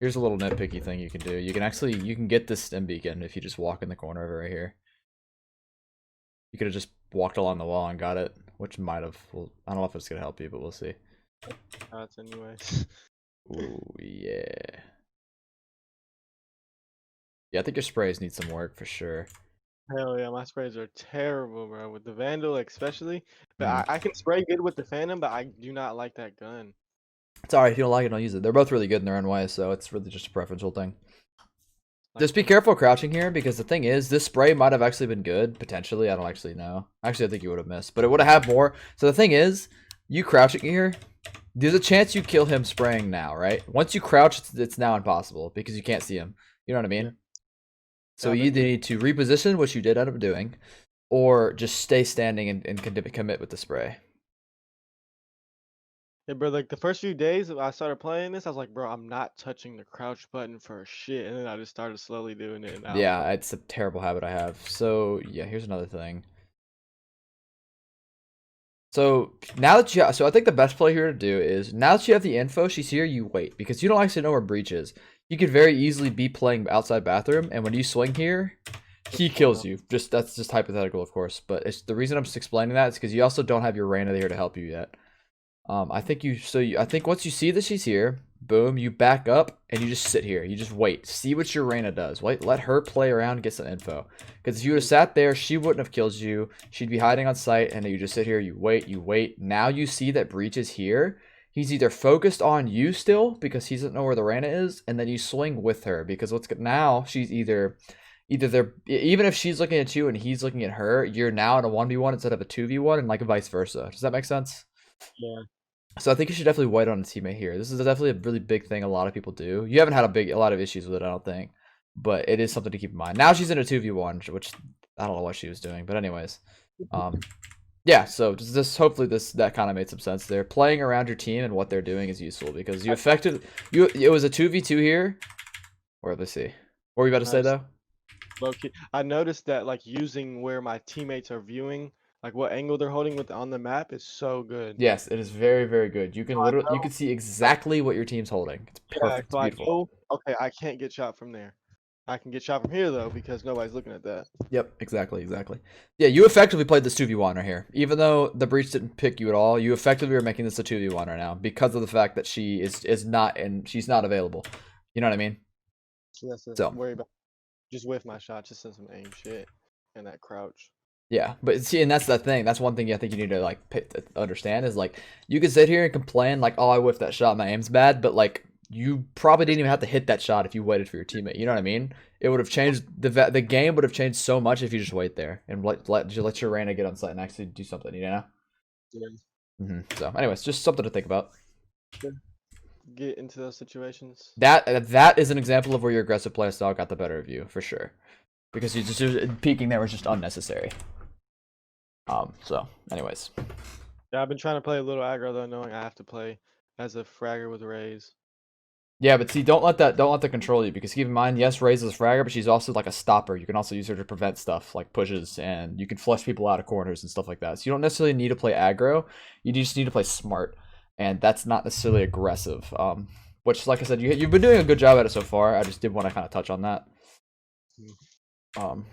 Here's a little nitpicky thing you can do. You can get this stim beacon if you just walk in the corner over right here. You could have just walked along the wall and got it, which might have. Well, I don't know if it's gonna help you, but we'll see. Shots anyways. Ooh, yeah. Yeah, I think your sprays need some work for sure. Hell yeah, my sprays are terrible, bro. With the Vandal especially. But Mm. I can spray good with the Phantom, but I do not like that gun. It's alright if you don't like it, don't use it. They're both really good in their own way, so it's really just a preferential thing. Like Just be careful crouching here, because the thing is, this spray might have actually been good, potentially. I don't actually know. Actually, I think you would have missed, but it would have had more. So the thing is, you crouching here, there's a chance you kill him spraying now, right? Once you crouch, it's now impossible, because you can't see him. You know what I mean? yeah. So I've you been either need to reposition, which you did end up doing, or just stay standing and commit with the spray. Yeah, bro, like the first few days I started playing this, I was like, bro, I'm not touching the crouch button for shit. And then I just started slowly doing it, and now I'm Yeah, it's a terrible habit I have. So yeah, here's another thing. So now that so I think the best play here to do is, now that you have the info, she's here, you wait, because you don't actually know where Breach is. You could very easily be playing outside bathroom, and when you swing here, he kills you. That's just hypothetical, of course, but it's the reason I'm just explaining that is because you also don't have your Reyna there to help you yet. I think once you see that she's here, boom, you back up and you just sit here. You just wait. See what your Reyna does. Wait, let her play around and get some info. Because if you would have sat there, she wouldn't have killed you. She'd be hiding on site, and then you just sit here, you wait, you wait. Now you see that Breach is here. He's either focused on you still because he doesn't know where the Reyna is, and then you swing with her because what's now she's either they're, even if she's looking at you and he's looking at her, you're now in a 1v1 instead of a 2v1, and like vice versa. Does that make sense? yeah. So I think you should definitely wait on a teammate here. This is definitely a really big thing a lot of people do. You haven't had a lot of issues with it, I don't think, but it is something to keep in mind. Now she's in a 2v1, which I don't know what she was doing, but anyways, yeah. So just hopefully that kind of made some sense there. Playing around your team and what they're doing is useful because you affected you. It was a 2v2 here. Or let's see. What were you about to say Nice. though? Low key. I noticed that like using where my teammates are viewing, like what angle they're holding with on the map is so good. Yes, it is very, very good. You can I literally you know. can see exactly what your team's holding. It's Yeah, perfect. It's so I beautiful. know, okay, I can't get shot from there. I can get shot from here though because nobody's looking at that. Yep, exactly, exactly. Yeah, you effectively played this 2v1 right here. Even though the breach didn't pick you at all, you effectively are making this a 2v1 right now because of the fact that she is not, and she's not available. You know what I mean? So that's to So, worry about. Just whiff my shot, just in some aim shit and that crouch. yeah, but see, and that's the thing. That's one thing I think you need to like understand is like you can sit here and complain like, "Oh, I whiffed that shot, my aim's bad," but like you probably didn't even have to hit that shot if you waited for your teammate. You know what I mean? It would have changed the game would have changed so much if you just wait there and let your Reyna get on site and actually do something. You know? Yeah. So, anyways, just something to think about. Get into those situations. That is an example of where your aggressive play style got the better of you for sure, because you just peeking there was just unnecessary. So, anyways. Yeah, I've been trying to play a little aggro though, knowing I have to play as a fragger with Raze. Yeah, but see, don't let that control you, because keep in mind, yes, Raze is a fragger, but she's also like a stopper. You can also use her to prevent stuff like pushes, and you can flush people out of corners and stuff like that. So you don't necessarily need to play aggro. You just need to play smart, and that's not necessarily aggressive. Which, like I said, you've been doing a good job at it so far. I just did want to kind of touch on that. Um,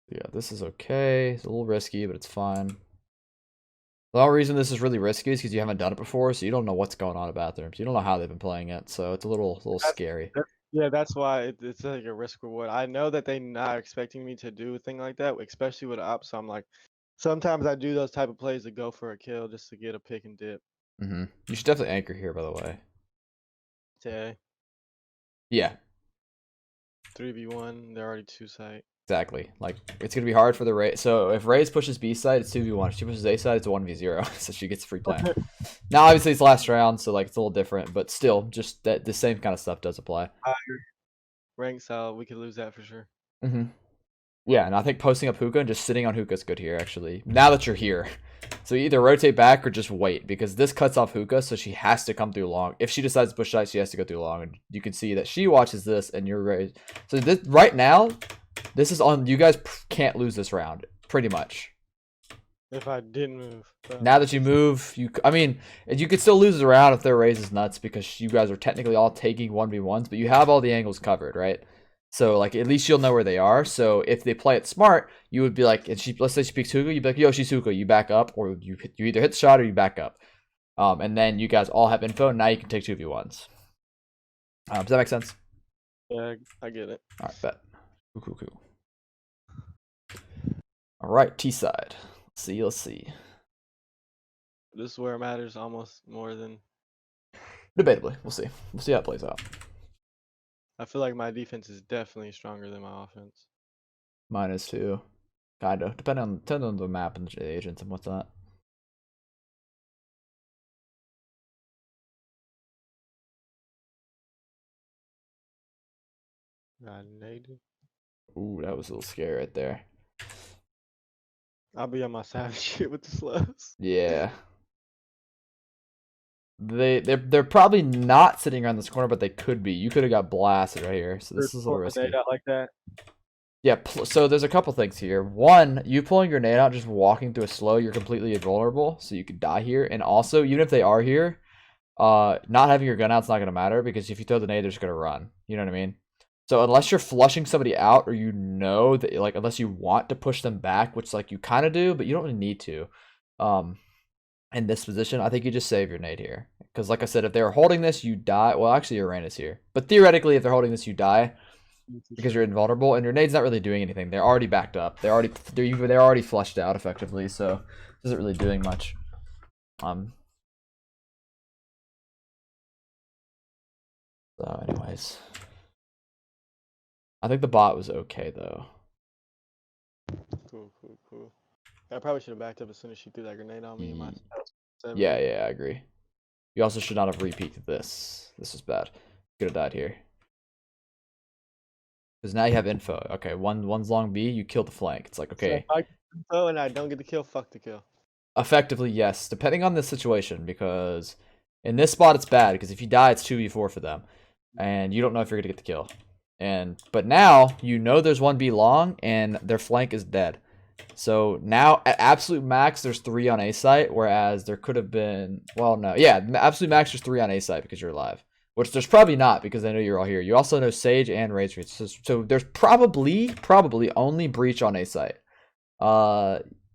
yeah, this is okay. It's a little risky, but it's fine. The only reason this is really risky is because you haven't done it before, so you don't know what's going on in bathrooms. You don't know how they've been playing it, so it's a little scary. Yeah, that's why it's like a risk reward. I know that they're not expecting me to do a thing like that, especially with ops. So I'm like, sometimes I do those type of plays to go for a kill just to get a pick and dip. You should definitely anchor here, by the way. Okay, Yeah, 3v1, they're already two site. Exactly. Like, it's going to be hard for the Raze. So if Raze pushes B side, it's 2v1. If she pushes A side, it's a 1v0. So she gets a free plant. Now, obviously, it's last round, so like it's a little different. But still, just that the same kind of stuff does apply. Rank style, we could lose that for sure. Mm-hmm. Yeah, and I think posting up hookah and just sitting on hookah is good here, actually. Now that you're here. So you either rotate back or just wait, because this cuts off hookah, so she has to come through long. If she decides to push side, she has to go through long. And you can see that she watches this, and you're ready. So this, right now, this is on. You guys can't lose this round, pretty much. If I didn't move. Now that you move, I mean, you could still lose the round if their Raze is nuts, because you guys are technically all taking 1v1s, but you have all the angles covered, right? So, like, at least you'll know where they are. So, if they play it smart, you would be like, and let's say she picks hookah, you'd be like, yo, she's hookah. You back up, or you either hit the shot or you back up. And then you guys all have info, and now you can take 2v1s. Does that make sense? Yeah, I get it. All right, bet. Cool. All right, T side. Let's see. This is where it matters almost more than. Debatably. We'll see. We'll see how it plays out. I feel like my defense is definitely stronger than my offense. Mine is too. Kind of. Depending on the map and the agents and whatnot. Got naded. Ooh, that was a little scary right there. I'll be on my savage shit with the slows. Yeah. They're probably not sitting around this corner, but they could be. You could have got blasted right here, so this is a little risky. Out like that. Yeah, so there's a couple things here. One, you pulling your nade out, just walking through a slow, you're completely invulnerable, so you could die here. And also, even if they are here, not having your gun out's not gonna matter, because if you throw the nade, they're just gonna run. You know what I mean? So unless you're flushing somebody out, or you know that, like, unless you want to push them back, which like you kind of do, but you don't really need to. In this position, I think you just save your nade here. Because like I said, if they're holding this, you die. Well, actually, your rain is here. But theoretically, if they're holding this, you die. Because you're invulnerable, and your nade's not really doing anything. They're already backed up. They're already flushed out effectively, so it isn't really doing much. So anyways. I think the bot was okay though. Cool. I probably should have backed up as soon as she threw that grenade on me. In my yeah, I agree. You also should not have repeated this. This was bad. Could have died here. Because now you have info. Okay, one's long B, you kill the flank. It's like, okay. So if I info and I don't get the kill, fuck the kill. Effectively, yes. Depending on the situation, because in this spot it's bad, because if you die, it's 2v4 for them. And you don't know if you're going to get the kill. But now, you know there's 1B long, and their flank is dead. So now, at absolute max, there's 3 on A site, whereas there could have been, well, no. Yeah, absolute max, there's 3 on A site because you're alive. Which there's probably not, because I know you're all here. You also know Sage and Raze. So there's probably only Breach on A site.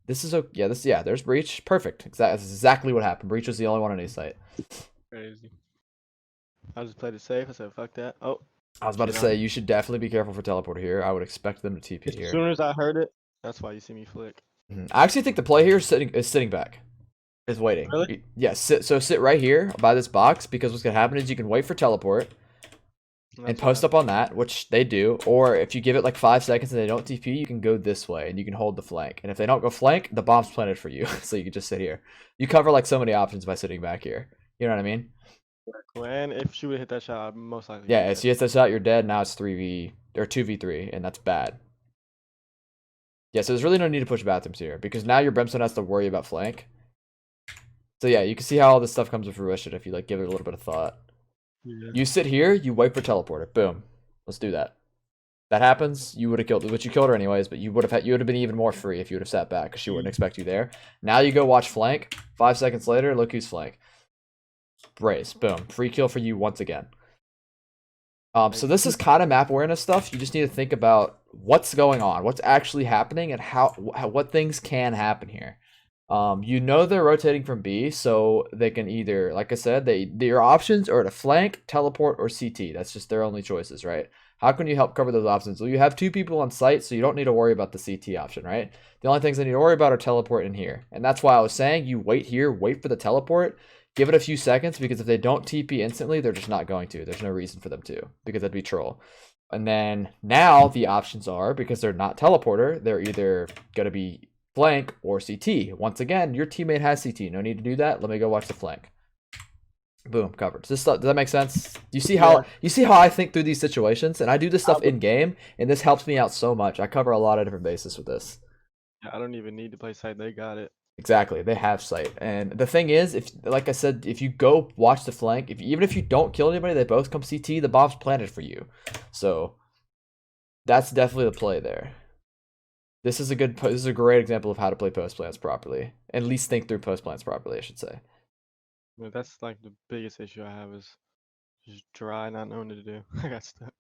There's Breach. Perfect. That's exactly what happened. Breach was the only one on A site. Crazy. I just played it safe. I said, fuck that. Oh. I was about to say, you should definitely be careful for teleporter here. I would expect them to TP here. As soon as I heard it, that's why you see me flick. I actually think the play here is sitting back. Is waiting. Really? Yeah, sit right here by this box, because what's going to happen is you can wait for teleport and post up on that, which they do. Or if you give it like 5 seconds and they don't TP, you can go this way and you can hold the flank. And if they don't go flank, the bomb's planted for you. So you can just sit here. You cover like so many options by sitting back here. You know what I mean? And if she would hit that shot, I'd most likely. Yeah, if she hits that shot, you're dead. Now it's 3v or 2v3, and that's bad. Yeah, so there's really no need to push bathrooms here, because now your Brimstone has to worry about flank. So yeah, you can see how all this stuff comes to fruition if you like give it a little bit of thought. Yeah. You sit here, you wait for teleporter. Boom. Let's do that. That happens, you would have killed her, which you killed her anyways, but you would have been even more free if you would have sat back, because she wouldn't expect you there. Now you go watch flank. 5 seconds later, look who's flank. Raze. Boom. Free kill for you once again. So this is kind of map awareness stuff. You just need to think about what's going on, what's actually happening, and what things can happen here. You know they're rotating from B, so they can either, like I said, your options are to flank, teleport, or CT. That's just their only choices, right? How can you help cover those options? Well, you have 2 people on site, so you don't need to worry about the CT option, right? The only things they need to worry about are teleport in here. And that's why I was saying you wait here, wait for the teleport, give it a few seconds, because if they don't TP instantly, they're just not going to. There's no reason for them to, because that'd be troll. And then now the options are, because they're not teleporter, they're either going to be flank or CT. Once again, your teammate has CT. No need to do that. Let me go watch the flank. Boom, covered. Does that make sense? You see how I think through these situations, and I do this stuff in game, and this helps me out so much. I cover a lot of different bases with this. I don't even need to play side. They got it. Exactly, they have sight, and the thing is, if like I said, if you go watch the flank, even if you don't kill anybody, they both come CT. The bomb's planted for you, so that's definitely the play there. This is a great example of how to play post plans properly, at least think through post plans properly, I should say. Yeah, that's like the biggest issue I have is just dry, not knowing what to do. I got stuck.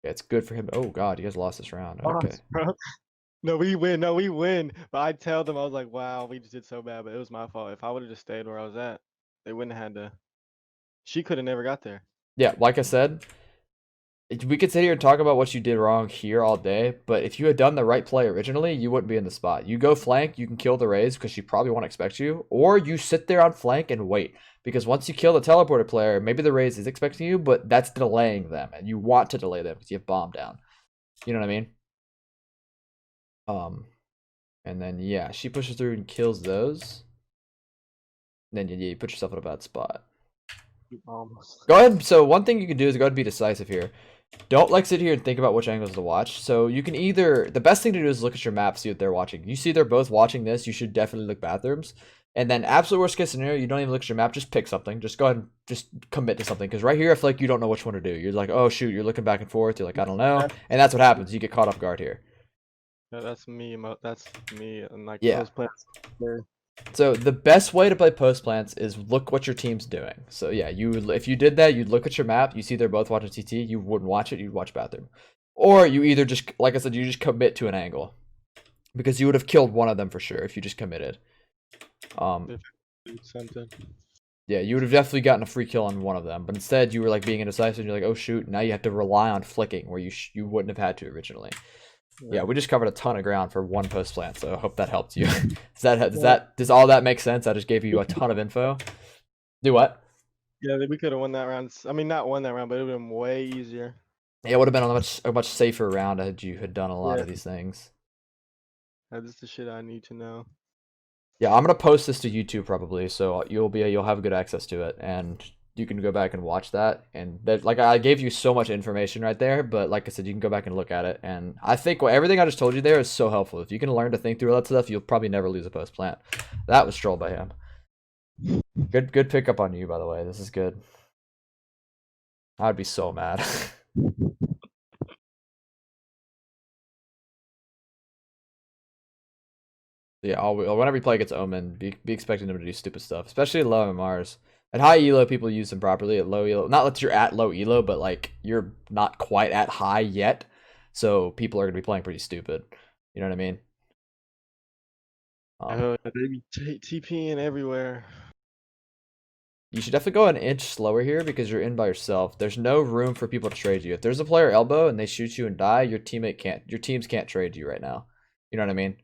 Yeah, it's good for him. Oh god, you guys lost this round. Okay. No, we win. No, we win. But I tell them, I was like, wow, we just did so bad, but it was my fault. If I would have just stayed where I was at, they wouldn't have had to. She could have never got there. Yeah, like I said, we could sit here and talk about what you did wrong here all day, but if you had done the right play originally, you wouldn't be in the spot. You go flank, you can kill the Raze because she probably won't expect you, or you sit there on flank and wait. Because once you kill the teleporter player, maybe the Raze is expecting you, but that's delaying them, and you want to delay them because you have bomb down. You know what I mean? And then yeah, she pushes through and kills those. And then you put yourself in a bad spot. Almost. Go ahead. So one thing you can do is go ahead and be decisive here. Don't like sit here and think about which angles to watch. So you can either, the best thing to do is look at your map, see what they're watching. You see they're both watching this, you should definitely look bathrooms. And then absolute worst case scenario, you don't even look at your map, just pick something. Just go ahead and just commit to something. Because right here, I feel like you don't know which one to do. You're like, oh shoot, you're looking back and forth. You're like, I don't know. And that's what happens. You get caught off guard here. Yeah, that's me. That's me. And like Yeah. those plants. So the best way to play post plants is look what your team's doing. So yeah, if you did that, you'd look at your map, you see they're both watching CT, you wouldn't watch it, you'd watch bathroom. Or you either just, like I said, you just commit to an angle. Because you would have killed one of them for sure if you just committed. Something. Yeah, you would have definitely gotten a free kill on one of them, but instead you were like being indecisive and you're like, oh shoot, now you have to rely on flicking where you wouldn't have had to originally. Yeah, we just covered a ton of ground for one post plant, so I hope that helped you. Does all that make sense? I just gave you a ton of info. Do what? Yeah, we could have won that round. I mean, not won that round, but it would have been way easier. Yeah, it would have been a much safer round had you had done a lot of these things. That's the shit I need to know. Yeah, I'm gonna post this to YouTube probably, so you'll have good access to it, and you can go back and watch that. And that, like, I gave you so much information right there, but like I said, you can go back and look at it. And I think everything I just told you there is so helpful. If you can learn to think through all that stuff, you'll probably never lose a post plant. That was trolled by him. Good pickup on you, by the way. This is good. I'd be so mad. Yeah, whenever you play against Omen, be expecting them to do stupid stuff, especially at low MMRs. At high elo, people use them properly. At low elo, not that you're at low elo, but like you're not quite at high yet, so people are gonna be playing pretty stupid. You know what I mean? They be TPing everywhere. You should definitely go an inch slower here because you're in by yourself. There's no room for people to trade you. If there's a player elbow and they shoot you and die, your teams can't trade you right now. You know what I mean?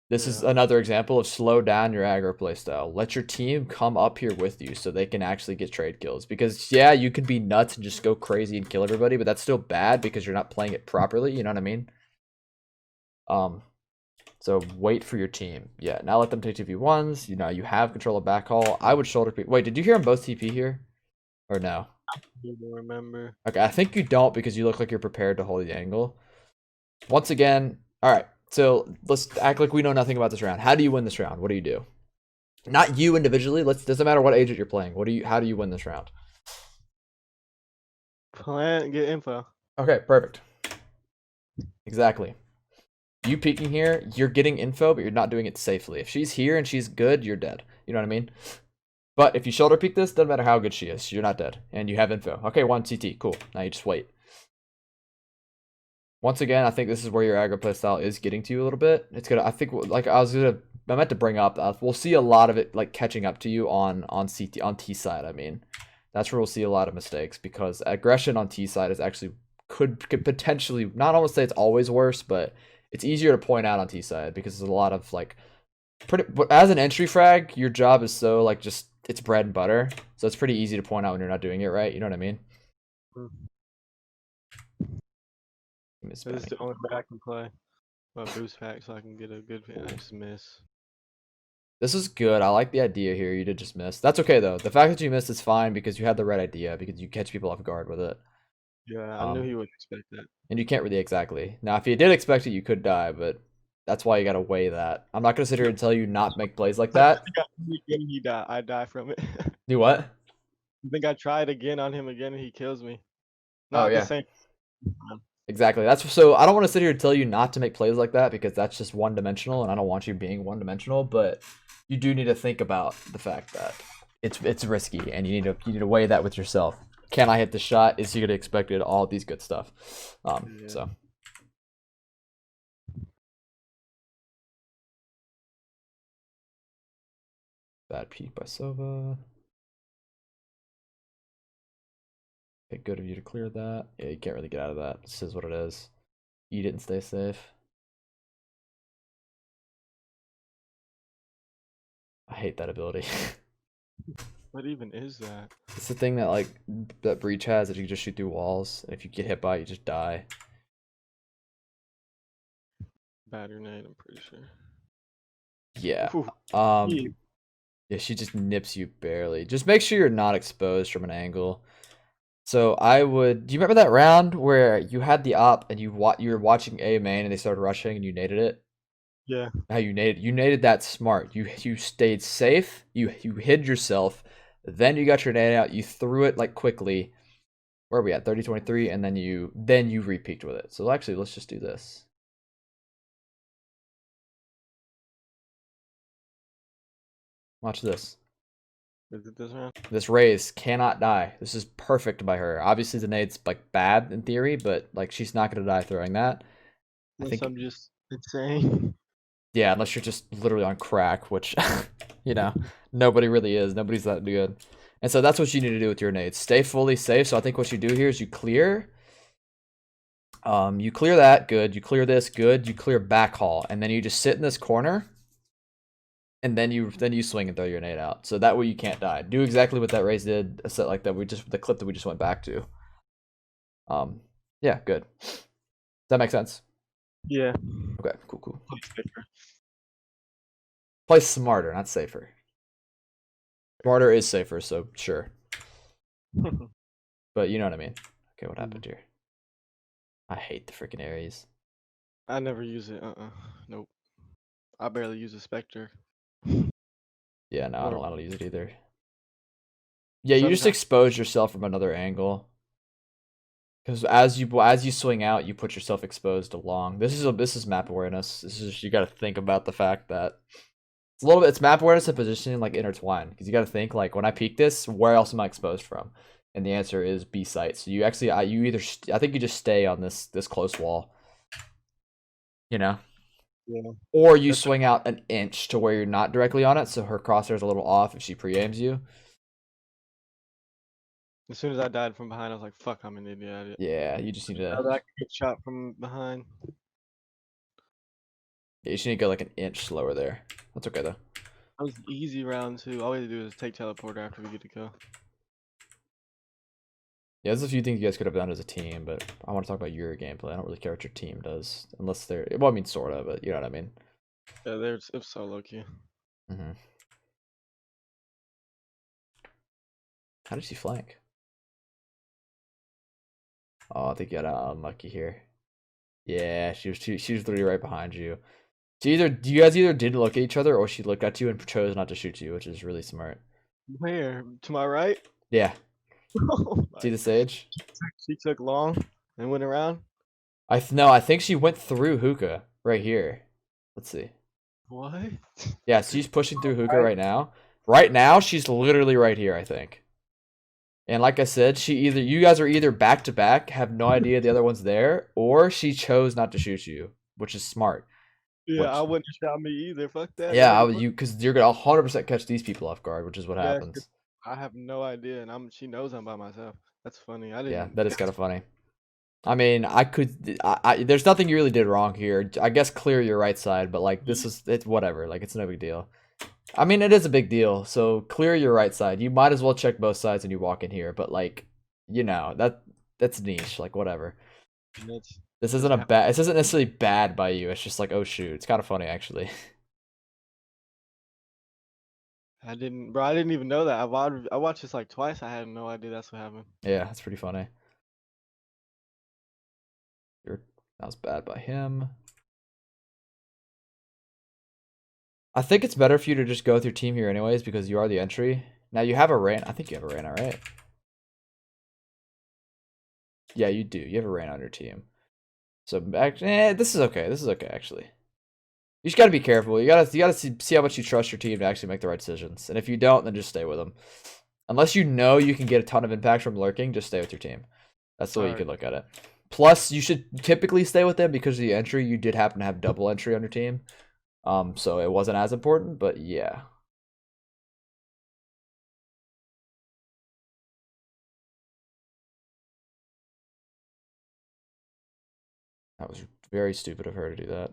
This is another example of slow down your aggro playstyle. Let your team come up here with you so they can actually get trade kills. Because, yeah, you can be nuts and just go crazy and kill everybody, but that's still bad because you're not playing it properly. You know what I mean? So wait for your team. Yeah, now let them take 2v1s. You know, you have control of backhaul. I would shoulder people. Wait, did you hear them both TP here? Or no? I don't remember. Okay, I think you don't because you look like you're prepared to hold the angle. Once again, all right. So let's act like we know nothing about this round. How do you win this round? What do you do? Not you individually. Doesn't matter what agent you're playing. How do you win this round? Plant, get info. Okay, perfect. Exactly. You peeking here, you're getting info, but you're not doing it safely. If she's here and she's good, you're dead. You know what I mean? But if you shoulder peek this, doesn't matter how good she is, you're not dead. And you have info. Okay, 1 CT, cool. Now you just wait. Once again, I think this is where your aggro play style is getting to you a little bit. It's gonna, I think, like I meant to bring up, we'll see a lot of it like catching up to you on T side. I mean, that's where we'll see a lot of mistakes because aggression on T side is actually could potentially not almost say it's always worse, but it's easier to point out on T side because there's a lot of like as an entry frag, your job is so like just it's bread and butter, so it's pretty easy to point out when you're not doing it right. You know what I mean? Mm. Miss This is Panic. the only way I can play. Boost pack so I can get a good. I just miss. This is good. I like the idea here. You did just miss. That's okay though. The fact that you missed is fine because you had the right idea because you catch people off guard with it. Yeah, I knew Um, he would expect that. and you can't really exactly. Now, if you did expect it, you could die, but that's why you gotta weigh that. I'm not gonna sit here and tell you not make plays like I that. think again, he die. I die from it. Do what? I think I tried again on him again and he kills me. Oh Not the yeah, same time. exactly. That's so. I don't want to sit here and tell you not to make plays like that because that's just one dimensional, and I don't want you being one dimensional. But you do need to think about the fact that it's risky, and you need to weigh that with yourself. Can I hit the shot? Is he gonna expect it? All these good stuff. Yeah. So bad peek by Sova. Okay, good of you to clear that. Yeah, you can't really get out of that. This is what it is. Eat it and stay safe. I hate that ability. What even is that? It's the thing that like that Breach has that you can just shoot through walls, and if you get hit by it, you just die. Bad grenade, I'm pretty sure. Yeah. Ooh, Um. Yeah, she just nips you barely. Just make sure you're not exposed from an angle. So I would. Do you remember that round where you had the op and you were watching A main and they started rushing and you naded it? yeah. How you naded that smart. You stayed safe. You hid yourself. Then you got your nade out. You threw it like quickly. Where are we at? 30-23, and then you repeaked with it. So actually, let's just do this. Watch this. Is it this round? This Raze cannot die. This is perfect by her. Obviously, the nade's like bad in theory, but like she's not gonna die throwing that. I Unless think, I'm just insane. yeah, unless you're just literally on crack, which you know nobody really is. Nobody's that good. And so that's what you need to do with your nades. Stay fully safe. So I think what you do here is you clear. You clear that, good. You clear this, good. You clear back hall, and then you just sit in this corner, and then you swing and throw your nade out. So that way you can't die. Do exactly what that Raze did. A set like that. The clip that we just went back to. Yeah, good. Does that make sense? Yeah. Okay, cool. Play smarter, not safer. Smarter is safer, so sure. But you know what I mean. Okay, what happened here? I hate the freaking Ares. I never use it. Nope. I barely use a Spectre. Yeah, no, Or I don't use it either. Yeah, you just sometimes. expose yourself from another angle. Because as you swing out, you put yourself exposed along. This is map awareness. This is you got to think about the fact that it's map awareness and positioning like intertwined. Because you got to think like when I peek this, where else am I exposed from? And the answer is B site. So you actually I think you just stay on this close wall. You know, Yeah. or you That's swing out an inch to where you're not directly on it, so her crosshair's a little off if she pre-aims you. as soon as I died from behind, I was like, "Fuck, I'm an idiot." Yeah, you just need to. I could get shot from behind. Yeah, you just need to go like an inch slower there. That's okay though. That was easy round two. All we had to do is take teleporter after we get to kill. Yeah, there's a few things you guys could have done as a team, but I want to talk about your gameplay. I don't really care what your team does, unless they're. Well, I mean, sort of, but you know what I mean. Yeah, it was so low key. Mm-hmm. How did she flank? Oh, I think you got unlucky here. Yeah, she was literally right behind you. You guys either didn't look at each other or she looked at you and chose not to shoot you, which is really smart. Where? To my right? Yeah. Oh See my. the sage? She took long and went around. No, I think she went through hookah right here. Let's see. What? Yeah, she's pushing through hookah Right. right now. Right now, she's literally right here, I think. And like I said, you guys are either back to back, have no idea the other one's there, or she chose not to shoot you, which is smart. Yeah, I Which wouldn't have shot me either. Fuck that. yeah, Nobody put. because you're gonna 100% catch these people off guard, which is what Yeah, 'cause happens. I have no idea, and she knows I'm by myself. That's funny. I Yeah, didn't. that is kind of funny. I mean, there's nothing you really did wrong here. I guess clear your right side, but like it's whatever. Like it's no big deal. I mean, it is a big deal. So clear your right side. You might as well check both sides when you walk in here. But like, that that's niche. Like whatever. It's This just isn't a bad. This isn't necessarily bad by you. It's just like, oh shoot, it's kind of funny actually. I didn't even know that. I watched this like twice. I had no idea that's what happened. Yeah, that's pretty funny. That was bad by him. I think it's better for you to just go with your team here anyways because you are the entry. Now you have a Rain. I think you have a Rain, right? Yeah, you do. You have a Rain on your team. So this is okay. This is okay actually. You just gotta be careful. You gotta see how much you trust your team to actually make the right decisions. And if you don't, then just stay with them. Unless you know you can get a ton of impact from lurking, just stay with your team. That's the way you could look at it. Plus, you should typically stay with them because of the entry. You did happen to have double entry on your team. So it wasn't as important, but yeah. That was very stupid of her to do that.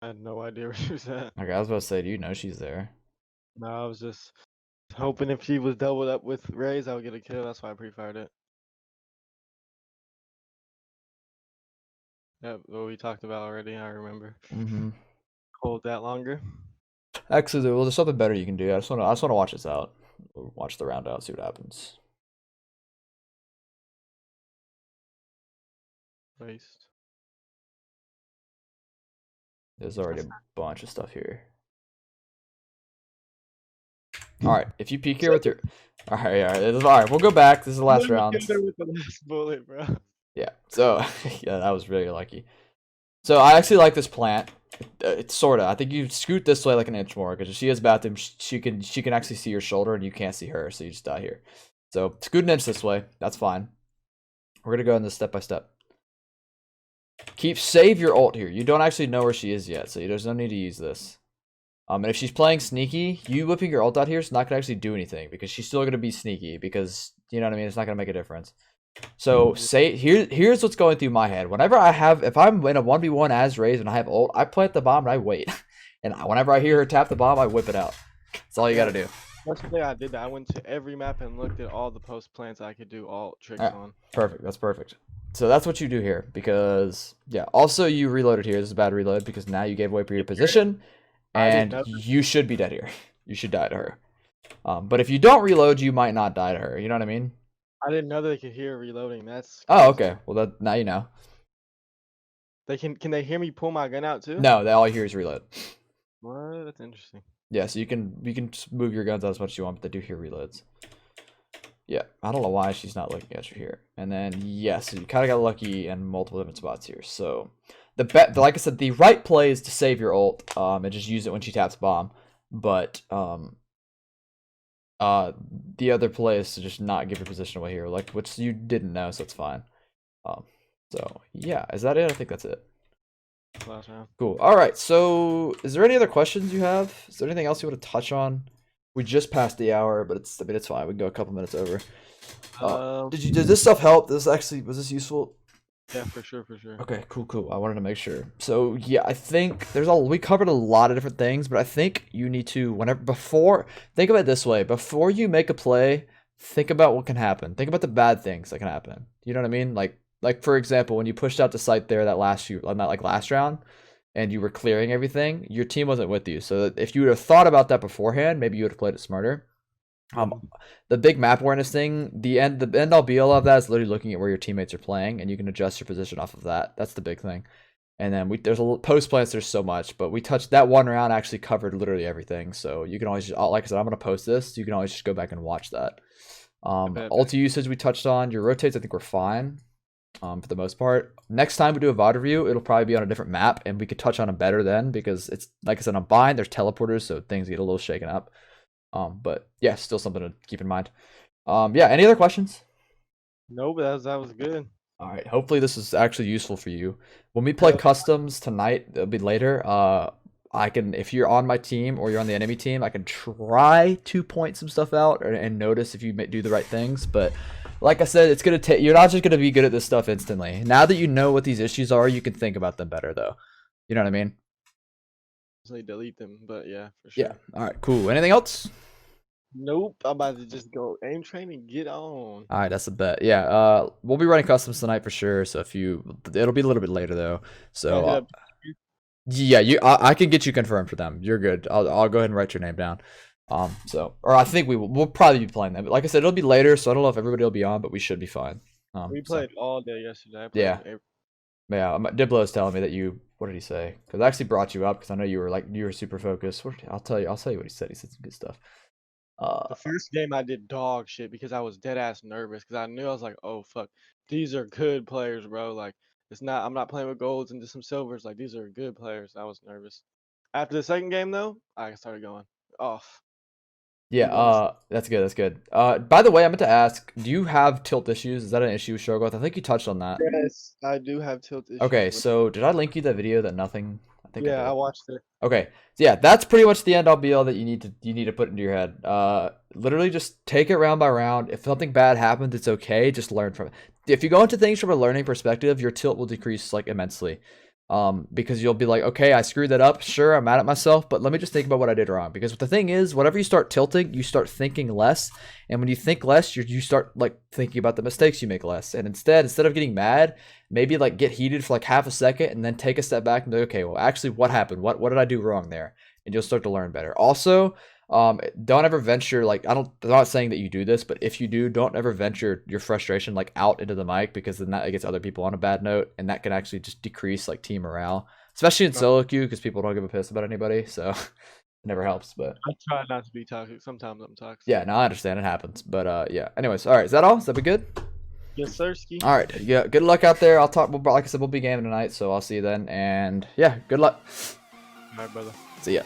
I had no idea where she was at. Okay, I was about to say, do you know she's there? No, I was just hoping if she was doubled up with Raze, I would get a kill. That's why I pre-fired it. Yep, what we talked about already. I remember. Mm-hmm. Hold that longer. Actually, well, there's something better you can do. I just want to watch this out. We'll watch the round out, see what happens. Waste. There's already a bunch of stuff here. All right, if you peek here with your, all right, we'll go back. This is the last round. With the last bullet, bro. Yeah. So yeah, that was really lucky. So I actually like this plant. It's sorta. I think you scoot this way like an inch more because if she has bathroom, she can actually see your shoulder and you can't see her, so you just die here. So scoot an inch this way. That's fine. We're gonna go in this step by step. Save your ult here. You don't actually know where she is yet, so there's no need to use this. And if she's playing sneaky, you whipping your ult out here is not gonna actually do anything because she's still gonna be sneaky because you know what I mean. It's not gonna make a difference. So here's what's going through my head. Whenever if I'm in a 1v1 as Raze and I have ult, I plant the bomb and I wait. And whenever I hear her tap the bomb, I whip it out. That's all you gotta do. Yesterday I did that. I went to every map and looked at all the post plants I could do alt tricks on. Perfect. That's perfect. So that's what you do here because yeah. Also, you reloaded here. This is a bad reload because now you gave away your position, and you should be dead here. You should die to her. But if you don't reload, you might not die to her. You know what I mean? I didn't know they could hear reloading. That's crazy. Oh, okay. Well, now you know. They can they hear me pull my gun out too? No, all you hear is reload. What? That's interesting. Yeah, so you can move your guns out as much as you want, but they do hear reloads. Yeah, I don't know why she's not looking at you here. And then yes, so you kind of got lucky in multiple different spots here. So like I said, the right play is to save your ult, and just use it when she taps bomb. But the other play is to just not give your position away here, like which you didn't know, so it's fine. So yeah, is that it? I think that's it. Last round. Cool. All right. So, is there any other questions you have? Is there anything else you want to touch on? We just passed the hour, but it's fine. We can go a couple minutes over. Did this stuff help? Was this useful? Yeah, for sure. Okay, cool. I wanted to make sure. So yeah, I think we covered a lot of different things, but I think you need to think of it this way: before you make a play, think about what can happen. Think about the bad things that can happen. You know what I mean? Like for example, when you pushed out the site there last round, and you were clearing everything, your team wasn't with you. So if you would have thought about that beforehand, maybe you would have played it smarter. The big map awareness thing, the end all be all of that is literally looking at where your teammates are playing, and you can adjust your position off of that. That's the big thing. And then there's a post plants. There's so much, but we touched that one round actually covered literally everything. So you can always just, like I said, I'm gonna post this. You can always just go back and watch that. Ulti usage we touched on. Your rotates, I think we're fine. For the most part. Next time we do a VOD review, it'll probably be on a different map, and we could touch on them better then, because it's, like I said, on Bind, there's teleporters, so things get a little shaken up. But yeah, still something to keep in mind. Yeah, any other questions? No, but that was good. All right, hopefully this is actually useful for you. When we play customs tonight, it'll be later. If you're on my team or you're on the enemy team, I can try to point some stuff out and notice if you do the right things, but like I said, it's gonna take. You're not just gonna be good at this stuff instantly. Now that you know what these issues are, you can think about them better, though. You know what I mean? Usually delete them, but yeah, for Yeah. sure. All right. Cool. Anything else? Nope, I'm about to just go aim train and get on. All right, that's a bet. Yeah, we'll be running customs tonight for sure. So it'll be a little bit later though. Can I So hit up? yeah, I can get you confirmed for them. You're good. I'll go ahead and write your name down. Or I think we'll probably be playing them. But like I said, it'll be later, so I don't know if everybody will be on, but we should be fine. We So played all day yesterday. I played yeah, with every. yeah. Diblo is telling me that you. What did he say? Because I actually brought you up because I know you were super focused. I'll tell you. I'll tell you what he said. He said some good stuff. The first game I did dog shit because I was dead ass nervous because I knew I was like, oh fuck, these are good players, bro. Like it's not. I'm not playing with golds and just some silvers. Like these are good players. I was nervous. After the second game though, I started going off. Yeah, People understand. that's good. That's good. By the way, I meant to ask, do you have tilt issues? Is that an issue you struggle with? I think you touched on that. Yes, I do have tilt issues Okay, with. so did I link you that video that nothing? I think I Yeah, I did. watched it. Okay, so yeah, that's pretty much the end all be all that you need to put into your head. Literally just take it round by round. If something bad happens, it's okay. Just learn from it. If you go into things from a learning perspective, your tilt will decrease like immensely. Because you'll be like, okay, I screwed that up. Sure, I'm mad at myself, but let me just think about what I did wrong. Because the thing is, whenever you start tilting, you start thinking less, and when you think less, you start like thinking about the mistakes you make less. And instead of getting mad, maybe like get heated for like half a second, and then take a step back and be like, okay, well, actually, what happened? What did I do wrong there? And you'll start to learn better. Also, don't ever venture like I'm not saying that you do this, but if you do, don't ever venture your frustration like out into the mic because then that gets other people on a bad note, and that can actually just decrease like team morale, especially in solo queue because people don't give a piss about anybody. So it never helps. But I try not to be toxic. Sometimes I'm toxic. yeah, no, I understand it happens. But yeah. Anyways, all right, is that all? Is that be good? Yes, sirski. All right, yeah. Good luck out there. I'll talk. Like I said, we'll be gaming tonight, so I'll see you then. And yeah, good luck. All right, brother. See ya.